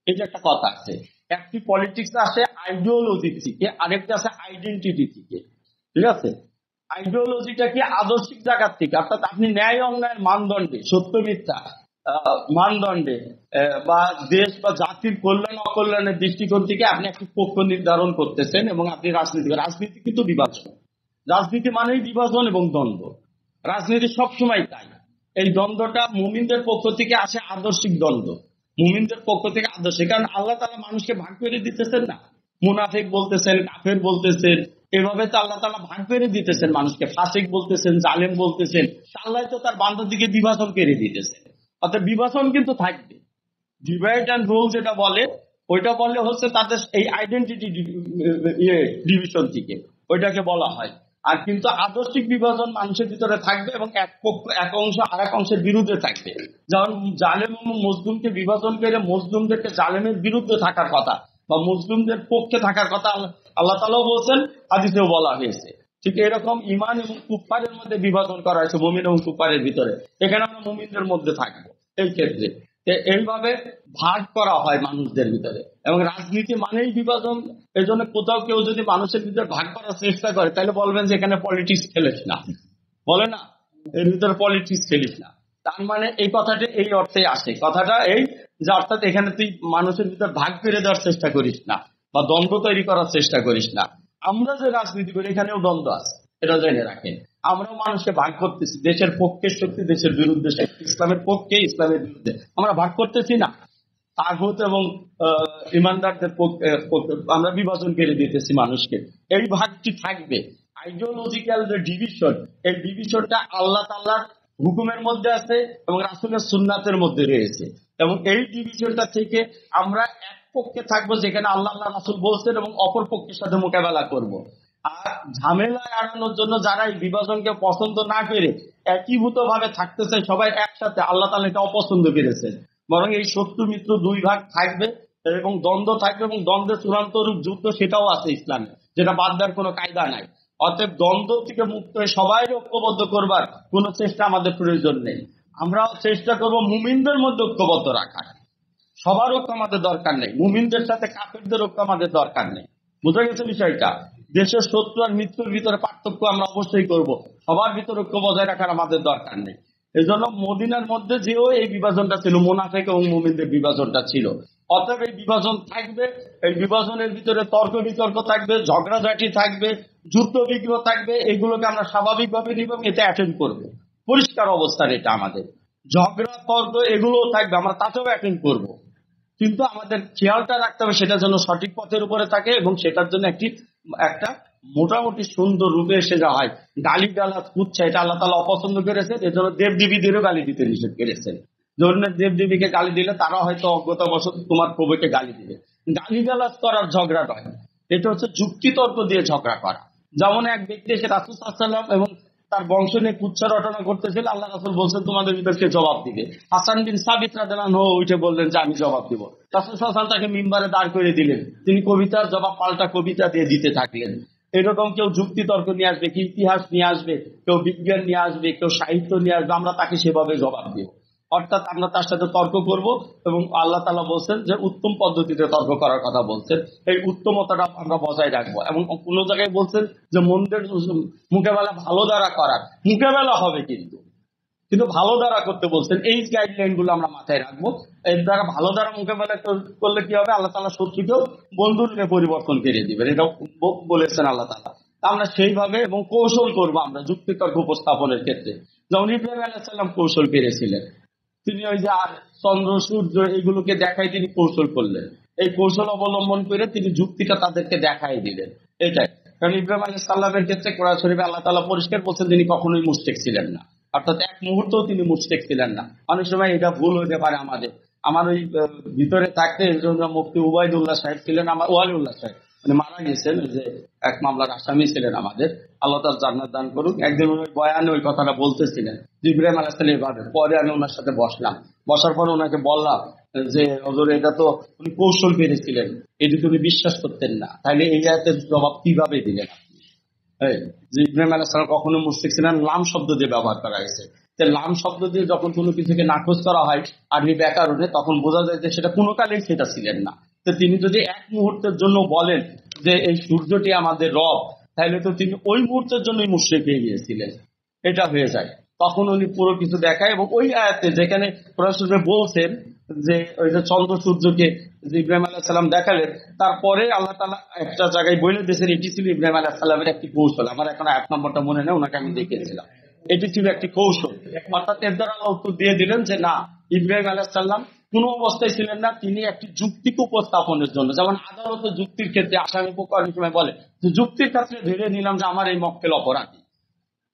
এই যে একটা কথা আছে, একটি পলিটিক্স আসে আইডিওলজি থেকে, আরেকটা আছে আইডেন্টিটি থেকে। ঠিক আছে? আইডিওলজিটা কি? আদর্শিক জায়গার থেকে, অর্থাৎ আপনি ন্যায় অন্যায়ের মানদণ্ডে, সত্য মিথ্যা মানদণ্ডে বা দেশ বা জাতির কল্যাণ অকল্যাণের দৃষ্টিকোণ থেকে আপনি একটি পক্ষ নির্ধারণ করতেছেন এবং আপনি রাজনীতি কিন্তু বিভাজন। রাজনীতি মানেই বিভাজন এবং দ্বন্দ্ব। রাজনীতি সবসময় তাই। এই দ্বন্দ্বটা মুমিনদের পক্ষ থেকে আসে, আদর্শিক দ্বন্দ্ব মুমিনদের পক্ষ থেকে আদর্শিক। কারণ আল্লাহ তাআলা মানুষকে ভাগ করে দিতেছেন না, মুনাফিক বলতেছেন, কাফের বলতেছেন, এভাবে তো আল্লাহ তাআলা ভাগ করে দিতেছেন মানুষকে, ফাসিক বলতেছেন, জালেম বলতেছেন। আল্লাহ তো তার বান্দার দিকে বিভাজন করে দিতেছেন। অর্থাৎ বিভাজন কিন্তু থাকবে। ডিভাইড অ্যান্ড রুল যেটা বলে, ওইটা বললে হচ্ছে তাদের এই আইডেন্টিটি ডিভিশন থেকে ওইটাকে বলা হয়। আর কিন্তু আদর্শিক বিভাজন মানুষের ভিতরে থাকবে এবং এক অংশ আর এক অংশের বিরুদ্ধে থাকবে। যেমন জালেম এবং মজলুমকে বিভাজন করে মজলুমদেরকে জালেমের বিরুদ্ধে থাকার কথা বা মজলুমদের পক্ষে থাকার কথা আল্লাহ তাআলাও বলছেন, হাদিসেও বলা হয়েছে। ঠিক এরকম ইমান এবং কুফফারের মধ্যে বিভাজন করা হয়েছে, মুমিন এবং কুফফারের ভিতরে। এখানে আমরা মুমিনদের মধ্যে থাকবো এই ক্ষেত্রে। এইভাবে ভাগ করা হয় মানুষদের ভিতরে, এবং রাজনীতি মানেই বিভাজন। এই জন্য কোথাও কেউ যদি মানুষের ভিতরে ভাগ করার চেষ্টা করে তাহলে বলবেন যে এখানে পলিটিক্স খেলিস না, বলে না এর ভিতরে পলিটিক্স খেলিস না। তার মানে এই কথাটা এই অর্থে আসে, কথাটা এই যে অর্থাৎ এখানে তুই মানুষের ভিতরে ভাগ করে দেওয়ার চেষ্টা করিস না বা দ্বন্দ্ব তৈরি করার চেষ্টা করিস না। আমরা যে রাজনীতি করি এখানেও দ্বন্দ্ব আছে, এটা জেনে রাখেন। আমরাও মানুষকে ভাগ করতেছি, দেশের পক্ষে শক্তি, দেশের বিরুদ্ধে শক্তি, ইসলামের পক্ষে, ইসলামের বিরুদ্ধে আমরা ভাগ করতেছি না। তাগুত এবং ইমানদারদের পক্ষে আমরা বিভাজন করে দিতেছি মানুষকে। এই ভাগটি থাকবে। আইডিওলজিক্যাল যে ডিভিশন, এই ডিভিশনটা আল্লাহ তাআলার হুকুমের মধ্যে আছে এবং রাসূলের সুন্নাতের মধ্যে রয়েছে। এবং এই ডিভিশনটা থেকে আমরা এক পক্ষে থাকবো যেখানে আল্লাহ রাসূল বলছেন এবং অপর পক্ষের সাথে মোকাবেলা করব। আর ঝামেলা এড়ানোর জন্য যারা এই বিভাজনকে পছন্দ না করে একীভূত ভাবে থাকতেছে সবাই একসাথে, আল্লাহ তাআলা এটা অপছন্দ করেছেন। বরং এই শত্রু মিত্র দুই ভাগ থাকবে এবং দ্বন্দ্ব থাকবে, এবং দ্বন্দ্বের চূড়ান্ত রূপ যুদ্ধ, সেটাও আছে ইসলামে, যেটা বাদ দেওয়ার কোনো কায়দা নাই। অতএব দ্বন্দ্ব থেকে মুক্ত হয়ে সবাই ঐক্যবদ্ধ করবার কোনো চেষ্টা আমাদের প্রয়োজন নেই। আমরা চেষ্টা করব মুমিনদের মধ্যে ঐক্যবদ্ধ রাখার। সবার ঐক্য আমাদের দরকার নেই, মুমিনদের সাথে কাফেরদের ঐক্য আমাদের দরকার নেই। বুঝা গেছে বিষয়টা? দেশের শত্রু আর মিত্রের ভিতরে পার্থক্য আমরা অবশ্যই করব, সবার ভিতরে ঐক্য বজায় রাখার আমাদের দরকার নেই। এই জন্য মদিনার মধ্যে যেও এই বিভাজনটা ছিল, মুনাফিক এবং মুমিনদের বিভাজনটা ছিল। অতএব এই বিভাজন থাকবে, এই বিভাজনের ভিতরে তর্ক বিতর্ক থাকবে, ঝগড়াঝাটি থাকবে, যুদ্ধ বিগ্রহ থাকবে। এগুলোকে আমরা স্বাভাবিকভাবে নিব, এতে অ্যাটেন্ড করবো। পরিষ্কার অবস্থার এটা আমাদের। ঝগড়া তর্ক এগুলোও থাকবে, আমরা তাতেও অ্যাটেন্ড করবো। কিন্তু আমাদের খেয়ালটা রাখতে হবে সেটা যেন সঠিক পথের উপরে থাকে এবং সেটার জন্য একটা মোটামুটি সুন্দর রূপে এসে যাওয়া হয়, গালি গালাজ কুচ্ছা, এটা আল্লাহ তাআলা অপছন্দ করেছেন। এজন্য দেবদেবীদেরও গালি দিতে নিষেধ করেছেন। ধরুন দেবদেবীকে গালি দিলে তারা হয়তো অজ্ঞতাবশত তোমার প্রভুকে গালি দিবে। গালি গালাজ করার ঝগড়া নয়, এটা হচ্ছে যুক্তিতর্ক দিয়ে ঝগড়া করা। যেমন এক ব্যক্তি এসে রাসূল সাল্লাল্লাহু আলাইহি ওয়াসাল্লাম এবং তার বংশ নিয়ে কুচ্ছা রটনা করতেছিল, আল্লাহ রাসূল বলছেন তোমাদের ভিতরকে জবাব দিবে। হাসান বিন সাবিত রাদিয়াল্লাহু আনহু উঠে বললেন যে আমি জবাব দিব। রাসূল সাল্লাল্লাহু আলাইহি ওয়াসাল্লাম তাকে মিম্বারে দাঁড় করে দিলেন, তিনি কবিতার জবাব পাল্টা কবিতা দিয়ে দিতে থাকলেন। এরকম কেউ যুক্তি তর্ক নিয়ে আসবে, কেউ ইতিহাস নিয়ে আসবে, কেউ বিজ্ঞান নিয়ে আসবে, কেউ সাহিত্য নিয়ে আসবে, আমরা তাকে সেভাবে জবাব দিব। অর্থাৎ আমরা তার সাথে তর্ক করব, এবং আল্লাহ তাআলা বলছেন যে উত্তম পদ্ধতিতে তর্ক করার কথা বলছেন, এই উত্তমতাটা আমরা বজায় রাখবো। এবং কোন জায়গায় বলছেন যে মন্দের মোকাবেলা ভালো দ্বারা করার, মোকাবেলা হবে কিন্তু কিন্তু ভালো দ্বারা করতে বলছেন। এই গাইডলাইন গুলো আমরা মাথায় রাখবো। এর দ্বারা ভালো দ্বারা মোকাবেলা করলে কি হবে, আল্লাহ তাআলা শত্রুকেও বন্ধুরূপে পরিবর্তন করে দিবেন, এটা বলেছেন আল্লাহ তাআলা। আমরা সেইভাবে এবং কৌশল করবো আমরা যুক্তিতর্ক উপস্থাপনের ক্ষেত্রে। যেমন ইব্রাহিম আলাইহিস সালাম কৌশল পেরেছিলেন, তিনি ওই যে আর চন্দ্র সূর্য এগুলোকে দেখাই তিনি কৌশল করলেন। এই কৌশল অবলম্বন করে তিনি যুক্তিটা তাদেরকে দেখাই দিলেন। এটাই কারণ ইব্রাহিম আলাইহিস সালামের ক্ষেত্রে কোরআন শরীফে আল্লাহ তাআলা পরিষ্কার বলছেন তিনি কখনোই মুশরিক ছিলেন না, অর্থাৎ এক মুহূর্তও তিনি মুশরিক ছিলেন না। অনেক সময় এটা ভুল হতে পারে আমার ওই ভিতরে থাকতে। এই জন্য মুফতি উবাইদুল্লাহ সাহেব ছিলেন, আমার ওয়ালিউল্লাহ সাহেব মানে মারা গেছেন, ওই যে এক মামলার আসামি ছিলেন আমাদের, আল্লাহ তাআলা জান্নাত দান করুক। একদিন ওই বয়ানে ওই কথাটা বলতেছিলেন যে ইব্রাহিম আলাইহিস সালাম এভাবে। পরে আমি ওনার সাথে বসার পর ওনাকে বললাম যে হুজুর এটা তো উনি কৌশল পেরেছিলেন, এটি তো উনি বিশ্বাস করতেন না, তাহলে এই আয়াতের জবাব কিভাবে দিলেন আপনি? যে ইব্রাহিম আলাইহিস সালাম কখনো মুশরিক ছিলেন, লাম শব্দ দিয়ে ব্যবহার করা হয়েছে। লাম শব্দ দিয়ে যখন কোনো কিছুকে নাকচ করা হয় আরবি ব্যাকরণে, তখন বোঝা যায় যে সেটা কোনো কালেই সেটা ছিলেন না। তো তিনি যদি এক মুহূর্তের জন্য বলেন যে এই সূর্যটি আমাদের রব, তাহলে তো তিনি ওই মুহূর্তের জন্যই মুশরিক হয়ে গিয়েছিলেন, এটা হয়ে যায়। তখন উনি পুরো কিছু দেখায়, এবং ওই আয়াতে যেখানে প্রশ্নে বলছেন যে ওই যে চন্দ্র সূর্যকে যে ইব্রাহিম আলাইহিস সালাম দেখালেন, তারপরে আল্লাহ তাআলা একটা জায়গায় বলে দিয়েছেন এটি ছিল ইব্রাহিম আলাইহিস সালামের একটি কৌশল। আমার এখন এক নম্বরটা মনে নেই, ওনাকে আমি দেখেছিলাম, এটি ছিল একটি কৌশল। অর্থাৎ এর দ্বারা আল্লাহ উত্তর দিয়ে দিলেন যে না, ইব্রাহিম আলাইহিস সালাম কোন অবস্থায় ছিলেন না, তিনি একটি যুক্তিকে উপস্থাপনের জন্য। যেমন আদালতে যুক্তির ক্ষেত্রে আসামি পক্ষ অনেক সময় বলে যে যুক্তির ক্ষেত্রে ধরে নিলাম যে আমার এই মক্কেল অপরাধী,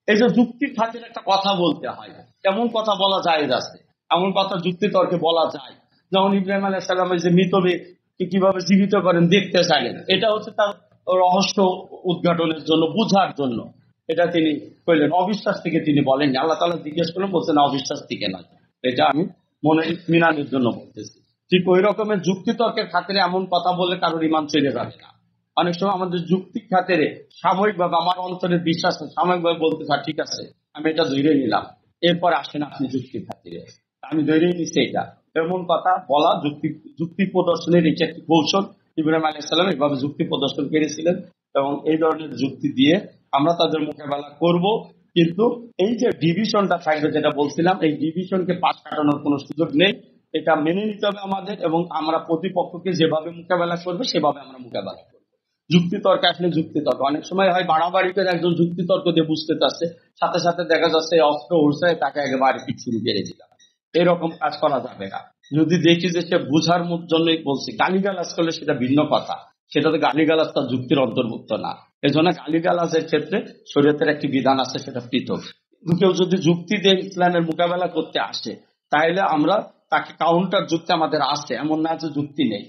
এই যে যুক্তির খাতিরে একটা কথা বলতে হয়, এমন কথা বলা যায় আছে, এমন কথা যুক্তি তর্কে বলা যায়। যেমন ইব্রাহিম আলাইহিস সালামের যে মৃতকে কিভাবে জীবিত করেন দেখতে চাইলেন, এটা হচ্ছে তার রহস্য উদ্ঘাটনের জন্য, বুঝার জন্য এটা তিনি কইলেন। অবিশ্বাস থেকে তিনি বলেননি, আল্লাহ তাআলা জিজ্ঞেস করলেন, বলছেন অবিশ্বাস থেকে নয়, এটা আমি মনে ইতমিনানের জন্য বলতেছি। ঠিক ওই রকমের যুক্তি তর্কের খাতিরে এমন কথা বললে কারোর ঈমান চলে যাবে না। অনেক সময় আমাদের যুক্তির খাতিরে সাময়িকভাবে আমার অন্তরের বিশ্বাস সাময়িকভাবে বলতে চাই, ঠিক আছে আমি এটা ধরে নিলাম, এরপর আসেন আপনি যুক্তির খাতিরে, আমি ধরে নিচ্ছি এটা, এমন কথা বলা যুক্তি প্রদর্শনের এটা একটি কৌশল। ইব্রাহিম আলাইহিস সালাম এভাবে যুক্তি প্রদর্শন করেছিলেন, এবং এই ধরনের যুক্তি দিয়ে আমরা তাদের মোকাবেলা করব। কিন্তু এই যে ডিভিশনটা থাকবে যেটা বলছিলাম, এই ডিভিশনকে পাশ কাটানোর কোনো সুযোগ নেই, এটা মেনে নিতে হবে আমাদের, এবং আমরা প্রতিপক্ষকে যেভাবে মোকাবেলা করবে সেভাবে আমরা মোকাবেলা করবো। যুক্তি তর্ক আসলে যুক্তি তর্ক অনেক সময় হয় বাড়াবাড়ি করে একজন যুক্তি তর্ক দিয়ে বুঝতে চাচ্ছে, সাথে সাথে দেখা যাচ্ছে অস্ত্র উঠছে, তাকে একেবারে পিঠ শুরু করে দিলাম, এরকম কাজ করা যাবে না। যদি দেখি যে সে বুঝার জন্যই বলছে, গালিগালাজ করলে সেটা ভিন্ন কথা, সেটাতে গালিগালাজ তার যুক্তির অন্তর্ভুক্ত না। এই জন্য গালিগালাজের ক্ষেত্রে শরীয়তের একটি বিধান আছে, সেটা পৃথক। কেউ যদি যুক্তি দিয়ে ইসলামের মোকাবেলা করতে আসে, তাহলে আমরা তাকে কাউন্টার যুক্তি আমাদের আছে, এমন না যে যুক্তি নেই।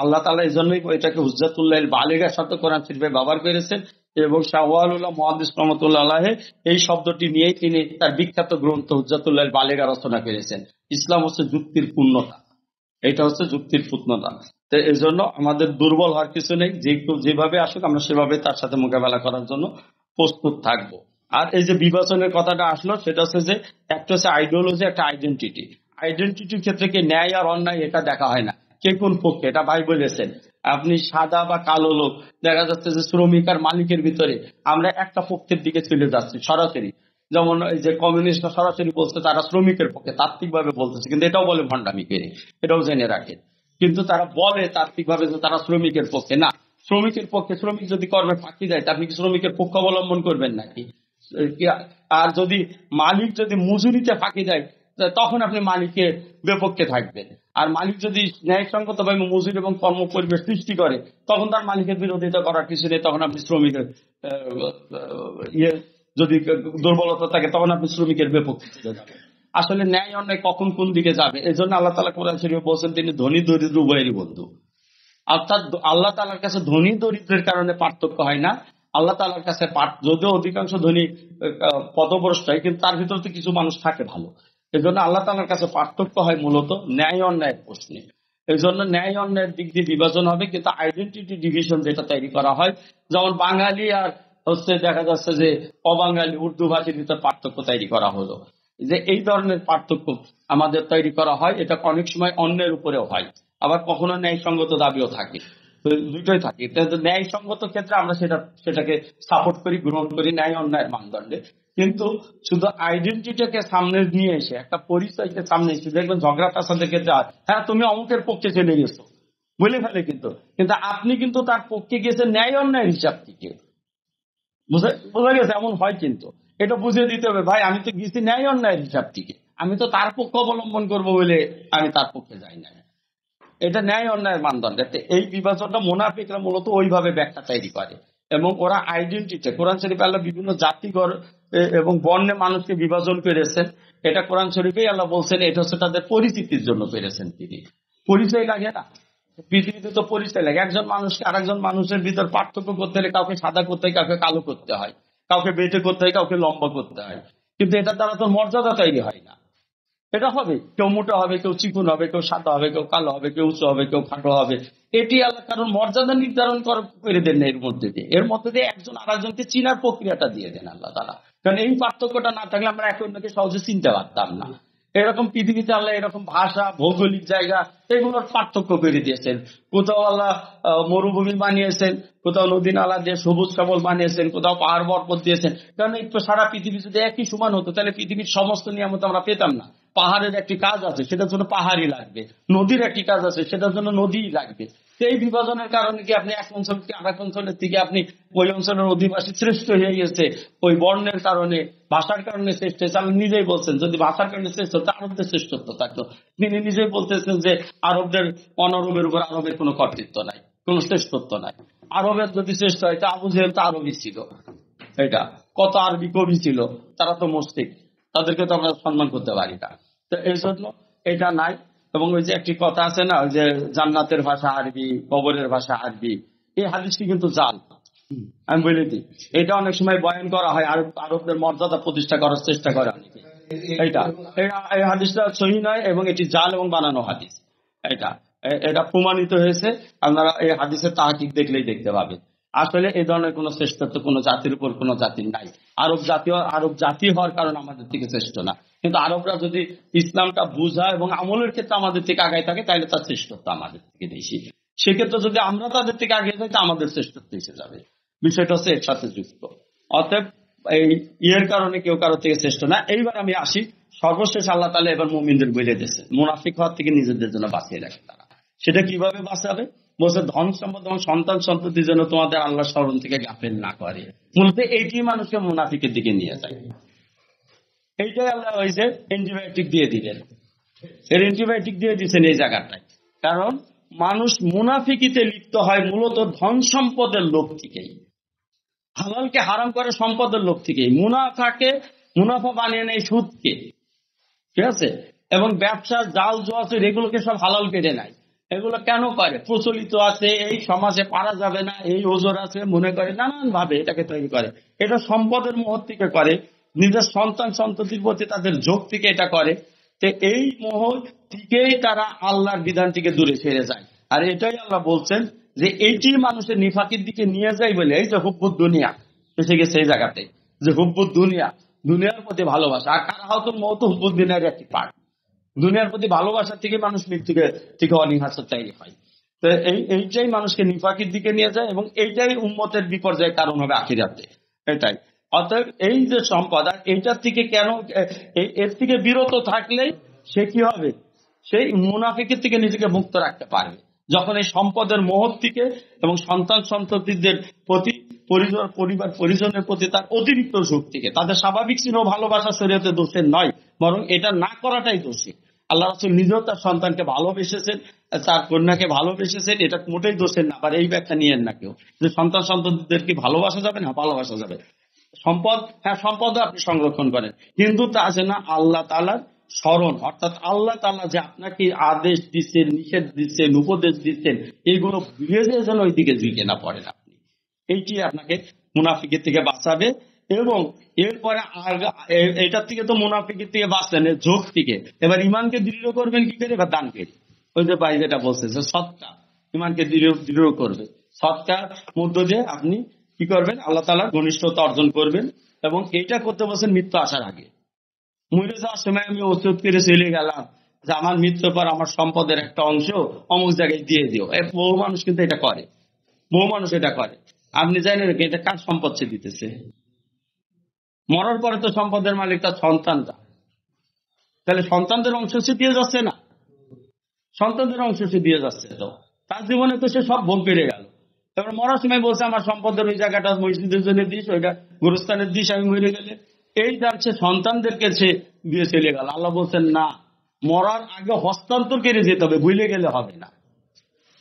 আল্লাহ তাআলা এই জন্যই এটাকে হুজ্জাতুল্লাহ বালিগা শব্দ কোরআন শরীফে ব্যবহার করেছেন, এবং শাহ ওয়ালিউল্লাহ মুহাদ্দিস রাহমাতুল্লাহ আলাইহি এই শব্দটি নিয়েই তিনি তার বিখ্যাত গ্রন্থ হুজ্জাতুল্লাহ বালিগা রচনা করেছেন। ইসলাম হচ্ছে যুক্তির পূর্ণতা, এটা হচ্ছে যুক্তির পূর্ণতা। তো এই জন্য আমাদের দুর্বল হওয়ার কিছু নেই, যে কেউ যেভাবে আসুক আমরা সেভাবে তার সাথে মোকাবেলা করার জন্য প্রস্তুত থাকবো। আর এই যে বিভাজনের কথাটা আসলো, সেটা হচ্ছে যে একটা হচ্ছে আইডিওলজি, একটা আইডেন্টিটি। আইডেন্টিটির ক্ষেত্রে কি ন্যায় আর অন্যায় এটা দেখা হয় না, কে কোন পক্ষে, এটা ভাই বলেছেন। আপনি সাদা বা কালো লোক, দেখা যাচ্ছে যে শ্রমিক আর মালিকের ভিতরে আমরা একটা পক্ষের দিকে চলে যাচ্ছি সরাসরি। যেমন এই যে কমিউনিস্টরা সরাসরি বলছে তারা শ্রমিকের পক্ষে, তাত্ত্বিক ভাবে বলতেছে, কিন্তু এটাও বলে ভণ্ডামি করে, এটাও জেনে রাখেন। কিন্তু তারা বলে তাত্ত্বিক ভাবে যে তারা শ্রমিকের পক্ষে, না, শ্রমিকের পক্ষে শ্রমিক যদি কর্মে ফাঁকি দেয় আপনি কি শ্রমিকের পক্ষ অবলম্বন করবেন নাকি? আর যদি মালিক যদি মজুরিতে ফাঁকি দেয় তখন আপনি মালিকের বিপক্ষে থাকবেন। আর মালিক যদি ন্যায়সঙ্গত ভাবে মজুরি এবং কর্ম পরিবেশ সৃষ্টি করে, তখন তার মালিকের বিরোধিতা করার কিছু নেই। তখন আপনি শ্রমিকের যদি দুর্বলতা থাকে, তখন আপনি শ্রমিকের বিপক্ষে চলে যাবেন। আসলে ন্যায় অন্যায় কখন কোন দিকে যাবে, এই জন্য আল্লাহ তাআলা কোরআন শরীফে বলছেন তিনি ধনী দরিদ্র উভয়েরই বন্ধু। অর্থাৎ আল্লাহ তাআলার কাছে ধনী দরিদ্রের কারণে পার্থক্য হয় না। আল্লাহ তাআলার কাছে যদিও অধিকাংশ ধনী পদভ্রষ্ট হয়, কিন্তু তার ভিতরে তো কিছু মানুষ থাকে ভালো। এই জন্য আল্লাহ তাআলার কাছে পার্থক্য হয় মূলত ন্যায় অন্যায়ের প্রশ্নে। এই জন্য ন্যায় অন্যায়ের দিক দিয়ে বিভাজন হবে, কিন্তু আইডেন্টিটি ডিভিশন যেটা তৈরি করা হয়, যেমন বাঙালি আর দেখা যাচ্ছে যে অবাঙালি উর্দু ভাষীর ভিতর পার্থক্য তৈরি করা হলো, যে এই ধরনের পার্থক্য আমাদের তৈরি করা হয়, এটা অনেক সময় অন্যের উপরেও হয়, আবার কখনো ন্যায়সঙ্গত দাবিও থাকে, দুটোই থাকে। ন্যায়সঙ্গত ক্ষেত্রে আমরা সেটাকে সাপোর্ট করি, গ্রহণ করি ন্যায় অন্যায়ের মানদণ্ডে। কিন্তু শুধু আইডেন্টিটিকে সামনে নিয়ে এসে, একটা পরিচয়কে সামনে এসে দেখবেন ঝগড়া ফাসাদের ক্ষেত্রে হ্যাঁ তুমি অমুকের পক্ষে চলে গেছো বলে ফেলে, কিন্তু আপনি কিন্তু তার পক্ষে গেছেন ন্যায় অন্যায়ের হিসাব থেকে। বোঝা গেছে? এমন হয়, কিন্তু এটা বুঝিয়ে দিতে হবে ভাই আমি তো গেছি ন্যায় অন্যায়ের হিসাব থেকে, আমি তো তার পক্ষ অবলম্বন করবো বলে আমি তার পক্ষে যাই না। এটা ন্যায় অন্যায়ের মানদণ্ড। এই বিভাজনটা মুনাফিকরা মূলত ওইভাবে ব্যাখ্যা তৈরি করে, এবং ওরা আইডেন্টিটি, কোরআন শরীফে আল্লাহ বিভিন্ন জাতিগর এবং বর্ণে মানুষকে বিভাজন করেছেন। এটা কোরআন শরীফেই আল্লাহ বলছেন এটা হচ্ছে তাদের পরিচিতির জন্য করেছেন তিনি। পরিচয় লাগে না? পৃথিবীতে তো পরিচয় লাগে। একজন মানুষকে আরেকজন মানুষের ভিতর পার্থক্য করতে হলে কাউকে সাদা করতে হয়, কাউকে কালো করতে হয়, কাউকে বেটে করতে হয়, কাউকে লম্বা করতে হয়, কিন্তু এটা দ্বারা তো মর্যাদা তৈরি হয় না। এটা হবে কেউ মোটা হবে, কেউ চিকুন হবে, কেউ সাদা হবে, কেউ কালো হবে, কেউ উঁচু হবে, কেউ খাটো হবে। এটি আল্লাহ কারণ মর্যাদা নির্ধারণ করে দেন না, এর মধ্যে দিয়ে একজন আরেকজনকে চিনার প্রক্রিয়াটা দিয়ে দেন আল্লাহ তাআলা। কারণ এই পার্থক্যটা না থাকলে আমরা একে অন্যকে সহজে চিনতে পারতাম না। এরকম পৃথিবীতে আল্লাহ এরকম ভাষা, ভৌগোলিক জায়গা এগুলোর পার্থক্য করে দিয়েছেন। কোথাও আল্লাহ মরুভূমি বানিয়েছেন, কোথাও নদী নালা দিয়ে সবুজ শ্যামল বানিয়েছেন, কোথাও পাহাড় পর্বত দিয়েছেন। কারণ এই সারা পৃথিবী যদি একই সমান হতো, তাহলে পৃথিবীর সমস্ত নিয়ামত আমরা পেতাম না। পাহাড়ের একটি কাজ আছে, সেটার জন্য পাহাড়ই লাগবে। নদীর একটি কাজ আছে, সেটার জন্য নদীই লাগবে। এই বিভাজনের কারণে কি আপনি এক অঞ্চল থেকে আরেক অঞ্চলের থেকে আপনি ওই অঞ্চলের অধিবাসী শ্রেষ্ঠ হয়ে গেছে, ওই বর্ণের কারণে, ভাষার কারণে শ্রেষ্ঠ হয়েছে। আপনি নিজেই বলছেন যদি ভাষার কারণে শ্রেষ্ঠ হতো, আরবদের শ্রেষ্ঠত্ব থাকতো। তিনি নিজেই বলতেছেন যে আরবদের অনরবের উপর আরবের কোনো কর্তৃত্ব নাই, কোনো শ্রেষ্ঠত্ব নাই। আরবের যদি শ্রেষ্ঠ হয় তা আবু জেহেল তো আরবই ছিল। এটা কত আরবি কবি ছিল, তারা তো মুশরিক, তাদেরকে তো আমরা সম্মান করতে পারি না। তো এই জন্য এটা নাই। এবং ওই যে একটি কথা আছে না, ওই যে জান্নাতের ভাষা আরবি, কবরের ভাষা আরবি, এই হাদিসটি কিন্তু জাল। আমি বলে দিই, এটা অনেক সময় বয়ান করা হয়, আরবদের মর্যাদা প্রতিষ্ঠা করার চেষ্টা করে অনেকে। এই হাদিসটা সহিহ নয়, এবং এটি জাল এবং বানানো হাদিস। এটা প্রমাণিত হয়েছে, আপনারা এই হাদিসের তাহকিক দেখলেই দেখতে পাবেন। আসলে এই ধরনের কোন শ্রেষ্ঠত্ব কোন জাতির উপর কোন জাতির নাই। আরব জাতি হওয়ার কারণ আমাদের থেকে শ্রেষ্ঠ না, কিন্তু আরবরা যদি ইসলামটা বুঝা এবং আমলের ক্ষেত্রে আমাদের থেকে আগায় থাকে, তাহলে তার শ্রেষ্ঠত্ব আমাদের থেকে বেশি। সেক্ষেত্রে যদি আমরা তাদের থেকে আগে যাই, তা আমাদের শ্রেষ্ঠত্ব এসে যাবে। বিষয়টা হচ্ছে এর সাথে যুক্ত। অতএব এই ইয়ের কারণে কেউ কারো থেকে শ্রেষ্ঠ না। এইবার আমি আসি, সর্বশেষ আল্লাহ তাআলা এবার মুমিনদের বলে দিয়েছে মুনাফিক হওয়ার থেকে নিজেদের জন্য বাঁচিয়ে রাখে তারা। সেটা কিভাবে বাঁচাবে? বলছে ধন সম্পদ এবং সন্তান সন্ততির জন্য তোমাদের আল্লাহ স্মরণ থেকে গাফেল না করে। মূলত এইটি মানুষকে মুনাফিকের দিকে নিয়ে যায়। এইটাই আল্লাহ ওই যে অ্যান্টিবায়োটিক দিয়ে দিলেন, এর অ্যান্টিবায়োটিক দিয়ে দিচ্ছেন এই জায়গাটায়। কারণ মানুষ মুনাফিকিতে লিপ্ত হয় মূলত ধন সম্পদের লোভ থেকেই, হালালকে হারাম করে সম্পদের লোভ থেকেই। মুনাফা বানিয়ে নেয় সুদকে, ঠিক আছে, এবং ব্যবসা, জাল জুয়া এগুলোকে সব হালাল কেটে নেয়। এগুলো কেন করে? প্রচলিত আছে, এই সমাজে পারা যাবে না, এই ওজোর আছে মনে করে, নানান ভাবে এটাকে তৈরি করে। এটা সম্পদের মোহ থেকে করে, নিজের সন্তান সন্ততির প্রতি তাদের ঝোঁক থেকে এটা করে। তো এই মোহ থেকেই তারা আল্লাহর বিধান থেকে দূরে সরে যায়। আর এটাই আল্লাহ বলছেন যে এইটি মানুষের নিফাকির দিকে নিয়ে যায় বলে, এই যে হুব্বুদ দুনিয়া এসে গেছে এই জায়গাতে, যে হুব্বুদ দুনিয়ার প্রতি ভালোবাসা। আর কারাহাতুল মওত হুব্বুদ দুনিয়ার একটি পার্ট। দুনিয়ার প্রতি ভালোবাসা থেকে মানুষ মৃত্যুকে থেকে অনিহার্য তৈরি হয়। তো এইটাই মানুষকে নিফাকির দিকে নিয়ে যায়, এবং এইটাই উম্মতের বিপর্যয়ের কারণ হবে আখিরাতে। এটাই। অতএব এই যে সম্পদ, আর এইটার থেকে কেন, এর থেকে বিরত থাকলেই সে কি হবে? সেই মুনাফিকের থেকে নিজেকে মুক্ত রাখতে পারবে। যখন এই সম্পদের মোহ থেকে এবং সন্তান সন্ততিদের প্রতি, পরিবার পরিজনের প্রতি তার অতিরিক্ত ঝোঁক থেকে, তাদের স্বাভাবিক ছিল ভালোবাসা শরীয়তে দোষের নয়, বরং এটা না করাটাই দোষী। আল্লাহ রাসূল নিজেও তার সন্তানকে ভালোবেসেছেন, তার কন্যাকে ভালোবেসেছেন। এটা মোটেই দোষের না, আবার এই ব্যাখ্যা নিয়েন না কেউ যে সন্তানদেরকে ভালোবাসা যাবে না, ভালোবাসা যাবে। সম্পদ, হ্যাঁ সম্পদও আপনি সংরক্ষণ করেন, কিন্তু তা আছে না আল্লাহ তাআলার স্মরণ, অর্থাৎ আল্লাহ তাআলা যে আপনাকে আদেশ দিচ্ছেন, নিষেধ দিচ্ছেন, উপদেশ দিচ্ছেন, এইগুলো ভুলে যে যেন ওই দিকে ঝুঁকে না পড়েন আপনি। এইটি আপনাকে মুনাফিকের থেকে বাঁচাবে। এবং এরপরে এটার থেকে তো মুনাফিকের থেকে বাঁচলেন, এর ঝোঁক থেকে। এবার ইমানকে দৃঢ় করবেন কি করে? এবার দান করে, ওই যে ভাই যেটা বলছে যে সৎকা, ইমানকে দৃঢ় করবে। সৎকার মধ্য দিয়ে আপনি কি করবেন? আল্লাহ তাআলার ঘনিষ্ঠতা অর্জন করবেন। এবং এইটা করতে বলছেন মৃত্যু আসার আগে। মরে যাওয়ার সময় আমি ওসিয়ত করে চলে গেলাম যে আমার মৃত্যুর পর আমার সম্পদের একটা অংশ অমুক জায়গায় দিয়ে দিও। বহু মানুষ কিন্তু এটা করে, বহু মানুষ এটা করে। আপনি জানেন এটা কার সম্পদ সে দিতেছে? মরার পরে তো সম্পদের মালিক তার সন্তানরা, তাহলে সন্তানদের অংশ সে দিয়ে যাচ্ছে না? সন্তানদের অংশ সে দিয়ে যাচ্ছে, তো তার জীবনে তো সে সব ভোগ পেরে গেল। এবার মরার সময় বলছে আমার সম্পদের ওই জায়গাটা মসজিদের জন্য দিস, ওইটা গোরস্থানের দিস, আমি মরে গেলে। এই যাচ্ছে সন্তানদেরকে সে দিয়ে চলে গেল। আল্লাহ বলছেন না, মরার আগে হস্তান্তর করে যেতে হবে, ভুলে গেলে হবে না।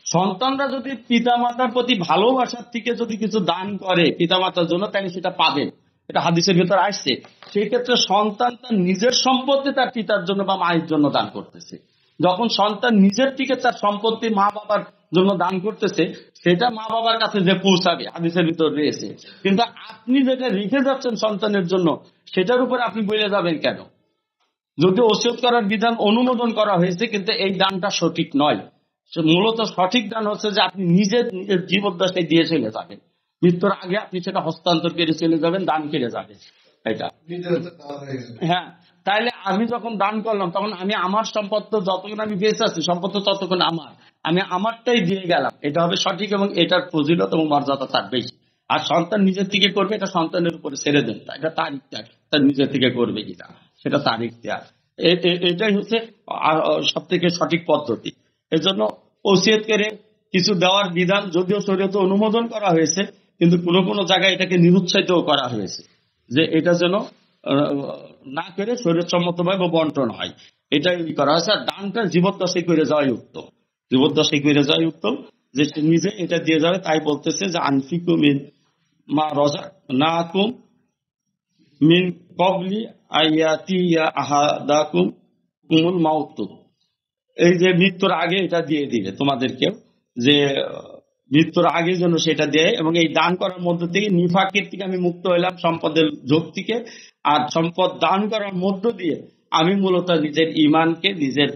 সন্তানরা যদি পিতামাতার প্রতি ভালোবাসার থেকে যদি কিছু দান করে পিতামাতার জন্য, তাহলে সেটা পাবে। এটা হাদিসের ভিতর আসছে। সেই ক্ষেত্রে সন্তান তার নিজের সম্পত্তি তার পিতার জন্য বা মায়ের জন্য দান করতেছে। যখন সন্তান নিজের থেকে তার সম্পত্তি মা বাবার জন্য দান করতেছে, সেটা মা বাবার কাছে যে পৌঁছাবে হাদিসের ভিতর রয়েছে। কিন্তু আপনি যেটা রেখে যাচ্ছেন সন্তানের জন্য, সেটার উপরে আপনি বলে যাবেন কেন? যদি ওসিয়ত করার বিধান অনুমোদন করা হয়েছে, কিন্তু এই দানটা সঠিক নয়। মূলত সঠিক দান হচ্ছে যে আপনি নিজের জীবদ্দশায় দিয়ে চলে যাবেন, মৃত্যুর আগে আপনি সেটা হস্তান্তর করে চলে যাবেন, দান করে যাবেন। এটা হ্যাঁ, তাইলে আমি যখন দান করলাম তখন আমি আমার সম্পদ তো যতক্ষণ আমি বেঁচে আছি, সম্পদ তো ততক্ষণ আমার, আমি আমারটাই দিয়ে গেলাম। এটা হবে সঠিক এবং এটার ফজিলত এবং মর্যাদা তার বেশি। আর সন্তান নিজের থেকে করবে, এটা সন্তানের উপরে ছেড়ে দেন, এটা তার ইখতিয়ার, তার নিজের থেকে করবে কিনা সেটা তার ইখতিয়ার। এটাই হচ্ছে সব থেকে সঠিক পদ্ধতি। এজন্য ওসিয়ত করে কিছু দেওয়ার বিধান যদিও শরীয়তে অনুমোদন করা হয়েছে, কিন্তু কোনো কোনো জায়গায় এটাকে নিরুৎসাহিত করা হয়েছে যে এটা যেন না করে শরীয়তসম্মতভাবে বন্টন হয়, এটাই করা হয়েছে। আর দানটা জীবদ্দশায় করে যাওয়াই উত্তম, জীবদ্দশায় করে যাওয়াই উত্তম, যে নিজে এটা দিয়ে যাবে। তাই বলতেছে যে আনফিকু মিন মা রাযাকনাকুম মিন ক্বাবলি আইয়াতিয়া আহাদাকুম উমুল মাউত। এই যে মৃত্যুর আগে এটা দিয়ে দিবে তোমাদেরকেও, যে মৃত্যুর আগে যেন সেটা দেয়। এবং এই দান করার মধ্য থেকে নিফাকের থেকে আমি মুক্ত হইলাম, সম্পদের যোগ থেকে। আর সম্পদ দান করার মধ্য দিয়ে আমি মূলত নিজের ইমানকে, নিজের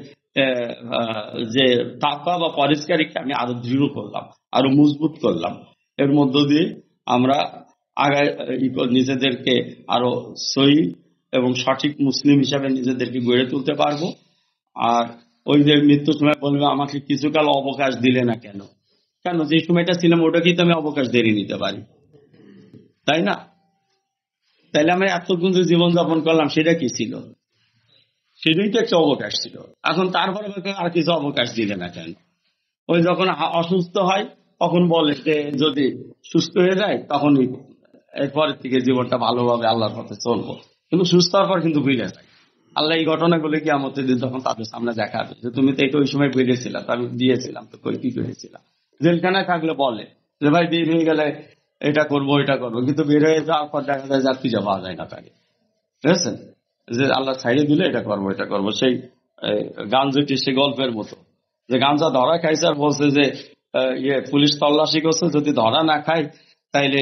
যে তাকওয়া বা পরেজগারিকে আমি আরো দৃঢ় করলাম, আরো মজবুত করলাম। এর মধ্য দিয়ে আমরা আগায় নিজেদেরকে আরো সহি এবং সঠিক মুসলিম হিসাবে নিজেদেরকে গড়ে তুলতে পারবো। আর ওই যে মৃত্যুর সময় বলবে আমাকে কিছুকাল অবকাশ দিলে না কেন? কেন, যে সময়টা ছিলাম ওটাকেই তো আমি অবকাশ দেরিয়ে নিতে পারি, তাই না? তাইলে আমি এতক্ষণ যে জীবনযাপন করলাম সেটা কি ছিল? সেটাই তো একটা অবকাশ ছিল। এখন তারপরে আর কিছু অবকাশ দিলে না কেন? ওই যখন অসুস্থ হয় তখন বলে যে যদি সুস্থ হয়ে যায় তখনই এরপরের থেকে জীবনটা ভালোভাবে আল্লাহর পথে চলবো। কিন্তু সুস্থ হওয়ার পর কিন্তু ভুলে যায়। আল্লাহ এই ঘটনাগুলো কিয়ামতের দিন তখন তাদের সামনে দেখাবে যে তুমি তো এটা ওই সময় বেরিয়েছিলাম, আমি দিয়েছিলাম, তো কই কি করেছিলাম। জেলখানায় থাকলে বলে যে ভাই বের হয়ে গেলে এটা করবো এটা করবো, কিন্তু বের হয়ে যাওয়ার পর দেখা যায় যা খুঁজে পাওয়া যায় না তাকে, বুঝেছেন? যে আল্লাহ ছাইড়ে দিলে এটা করবো এটা করবো। সেই গাঞ্জুটি সে গল্পের মতো, যে গাঞ্জা ধরা খাইছে আর বলছে যে পুলিশ তল্লাশি করছে, যদি ধরা না খায় তাইলে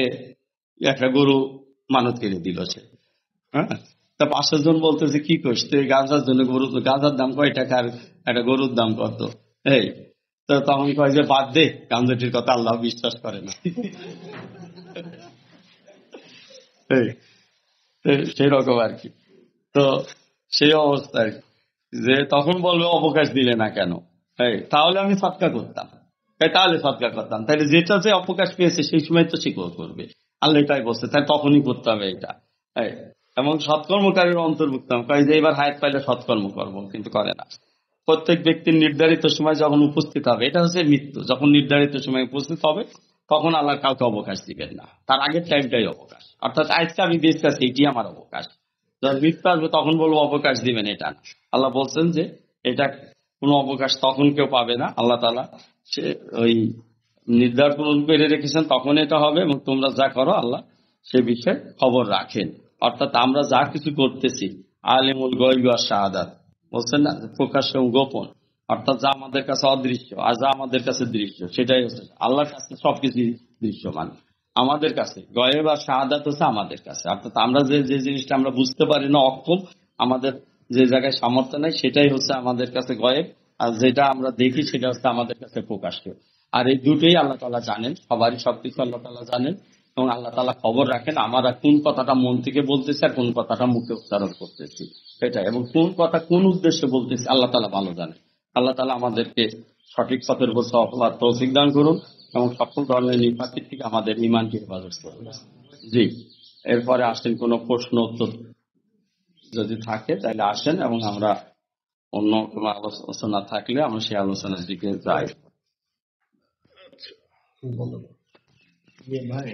একটা গরু মানত করে দিল সে। হ্যাঁ, তা 500 জন বলতেছে কি করিস তুই গাঁজার জন্য? গরু, গাঁজার দাম কয় টাকা আর একটা গরুর দাম কত? এই তো তখন কয় যে বাদ দে, গাঞ্জাটির কথা আল্লাহ বিশ্বাস করে না। সেই রকম আর কি। তো সেই অবস্থায় যে তখন বলবে অবকাশ দিলে না কেন? তাহলে আমি সৎকা করতাম, তাহলে সৎকা করতাম। তাহলে যেটা যে অবকাশ পেয়েছে সেই সময় তো সে করবে, আল্লাহ এটাই বলছে, তাই তখনই করতে হবে এটা। এবং সৎকর্মকারীর অন্তর্ভুক্ত কয় যে এবার হায়াত পাইলে সৎকর্ম করব, কিন্তু করে না। প্রত্যেক ব্যক্তির নির্ধারিত সময় যখন উপস্থিত হবে, এটা হচ্ছে মৃত্যু, যখন নির্ধারিত সময় উপস্থিত হবে তখন আল্লাহ কাউকে অবকাশ দিবেন না, তার আগের টাইমটাই অবকাশ। অর্থাৎ আজকে আমি বেঁচে আছি, এটি আমার অবকাশ। যখন মৃত্যু আসবে তখন বলবো অবকাশ দিবেন, এটা না। আল্লাহ বলছেন যে এটা কোনো অবকাশ তখন কেউ পাবে না। আল্লাহ তাআলা সে ওই নির্ধারণ করে রেখেছেন তখন এটা হবে, এবং তোমরা যা করো আল্লাহ সে বিষয়ে খবর রাখেন। অর্থাৎ আমরা যা কিছু করতেছি, আলিমুল গায়বি ওয়াশ শাহাদাত বলছেন না, প্রকাশ্য এবং গোপন, অর্থাৎ যা আমাদের কাছে অদৃশ্য আর যা আমাদের কাছে দৃশ্য, সেটাই হচ্ছে আল্লাহর কাছে সবকিছু দৃশ্যমান। আমাদের কাছে গয়েব আর শাহাদাত হচ্ছে আমাদের কাছে, অর্থাৎ আমরা যে যে জিনিসটা আমরা বুঝতে পারি না, অক্ষম, আমাদের যে জায়গায় সামর্থ্য নাই, সেটাই হচ্ছে আমাদের কাছে গয়েব, আর যেটা আমরা দেখি সেটা হচ্ছে আমাদের কাছে প্রকাশ্য। আর এই দুটোই আল্লাহ তাআলা জানেন, সবারই সবকিছু আল্লাহ তাআলা জানেন, এবং আল্লাহ তাআলা খবর রাখেন আমরা কোন কথাটা মন থেকে বলতেছি আর কোন কথাটা মুখে উচ্চারণ করতেছি, সেটা, এবং কোন কথা কোন উদ্দেশ্যে বলতেছি আল্লাহ তাআলা ভালো জানেন। আল্লাহ তাআলা আমাদেরকে সঠিক পথের উপর চলার তৌফিক দান করুন, এবং সকল ধরনের নির্বাচিত থেকে আমাদের ঈমানকে হেফাজত করুন। জি, এরপরে আসেন কোনো প্রশ্ন উত্তর যদি থাকে তাহলে আসেন, এবং আমরা অন্য কোনো আলোচনা থাকলে আমরা সেই আলোচনার দিকে যাই। ভাই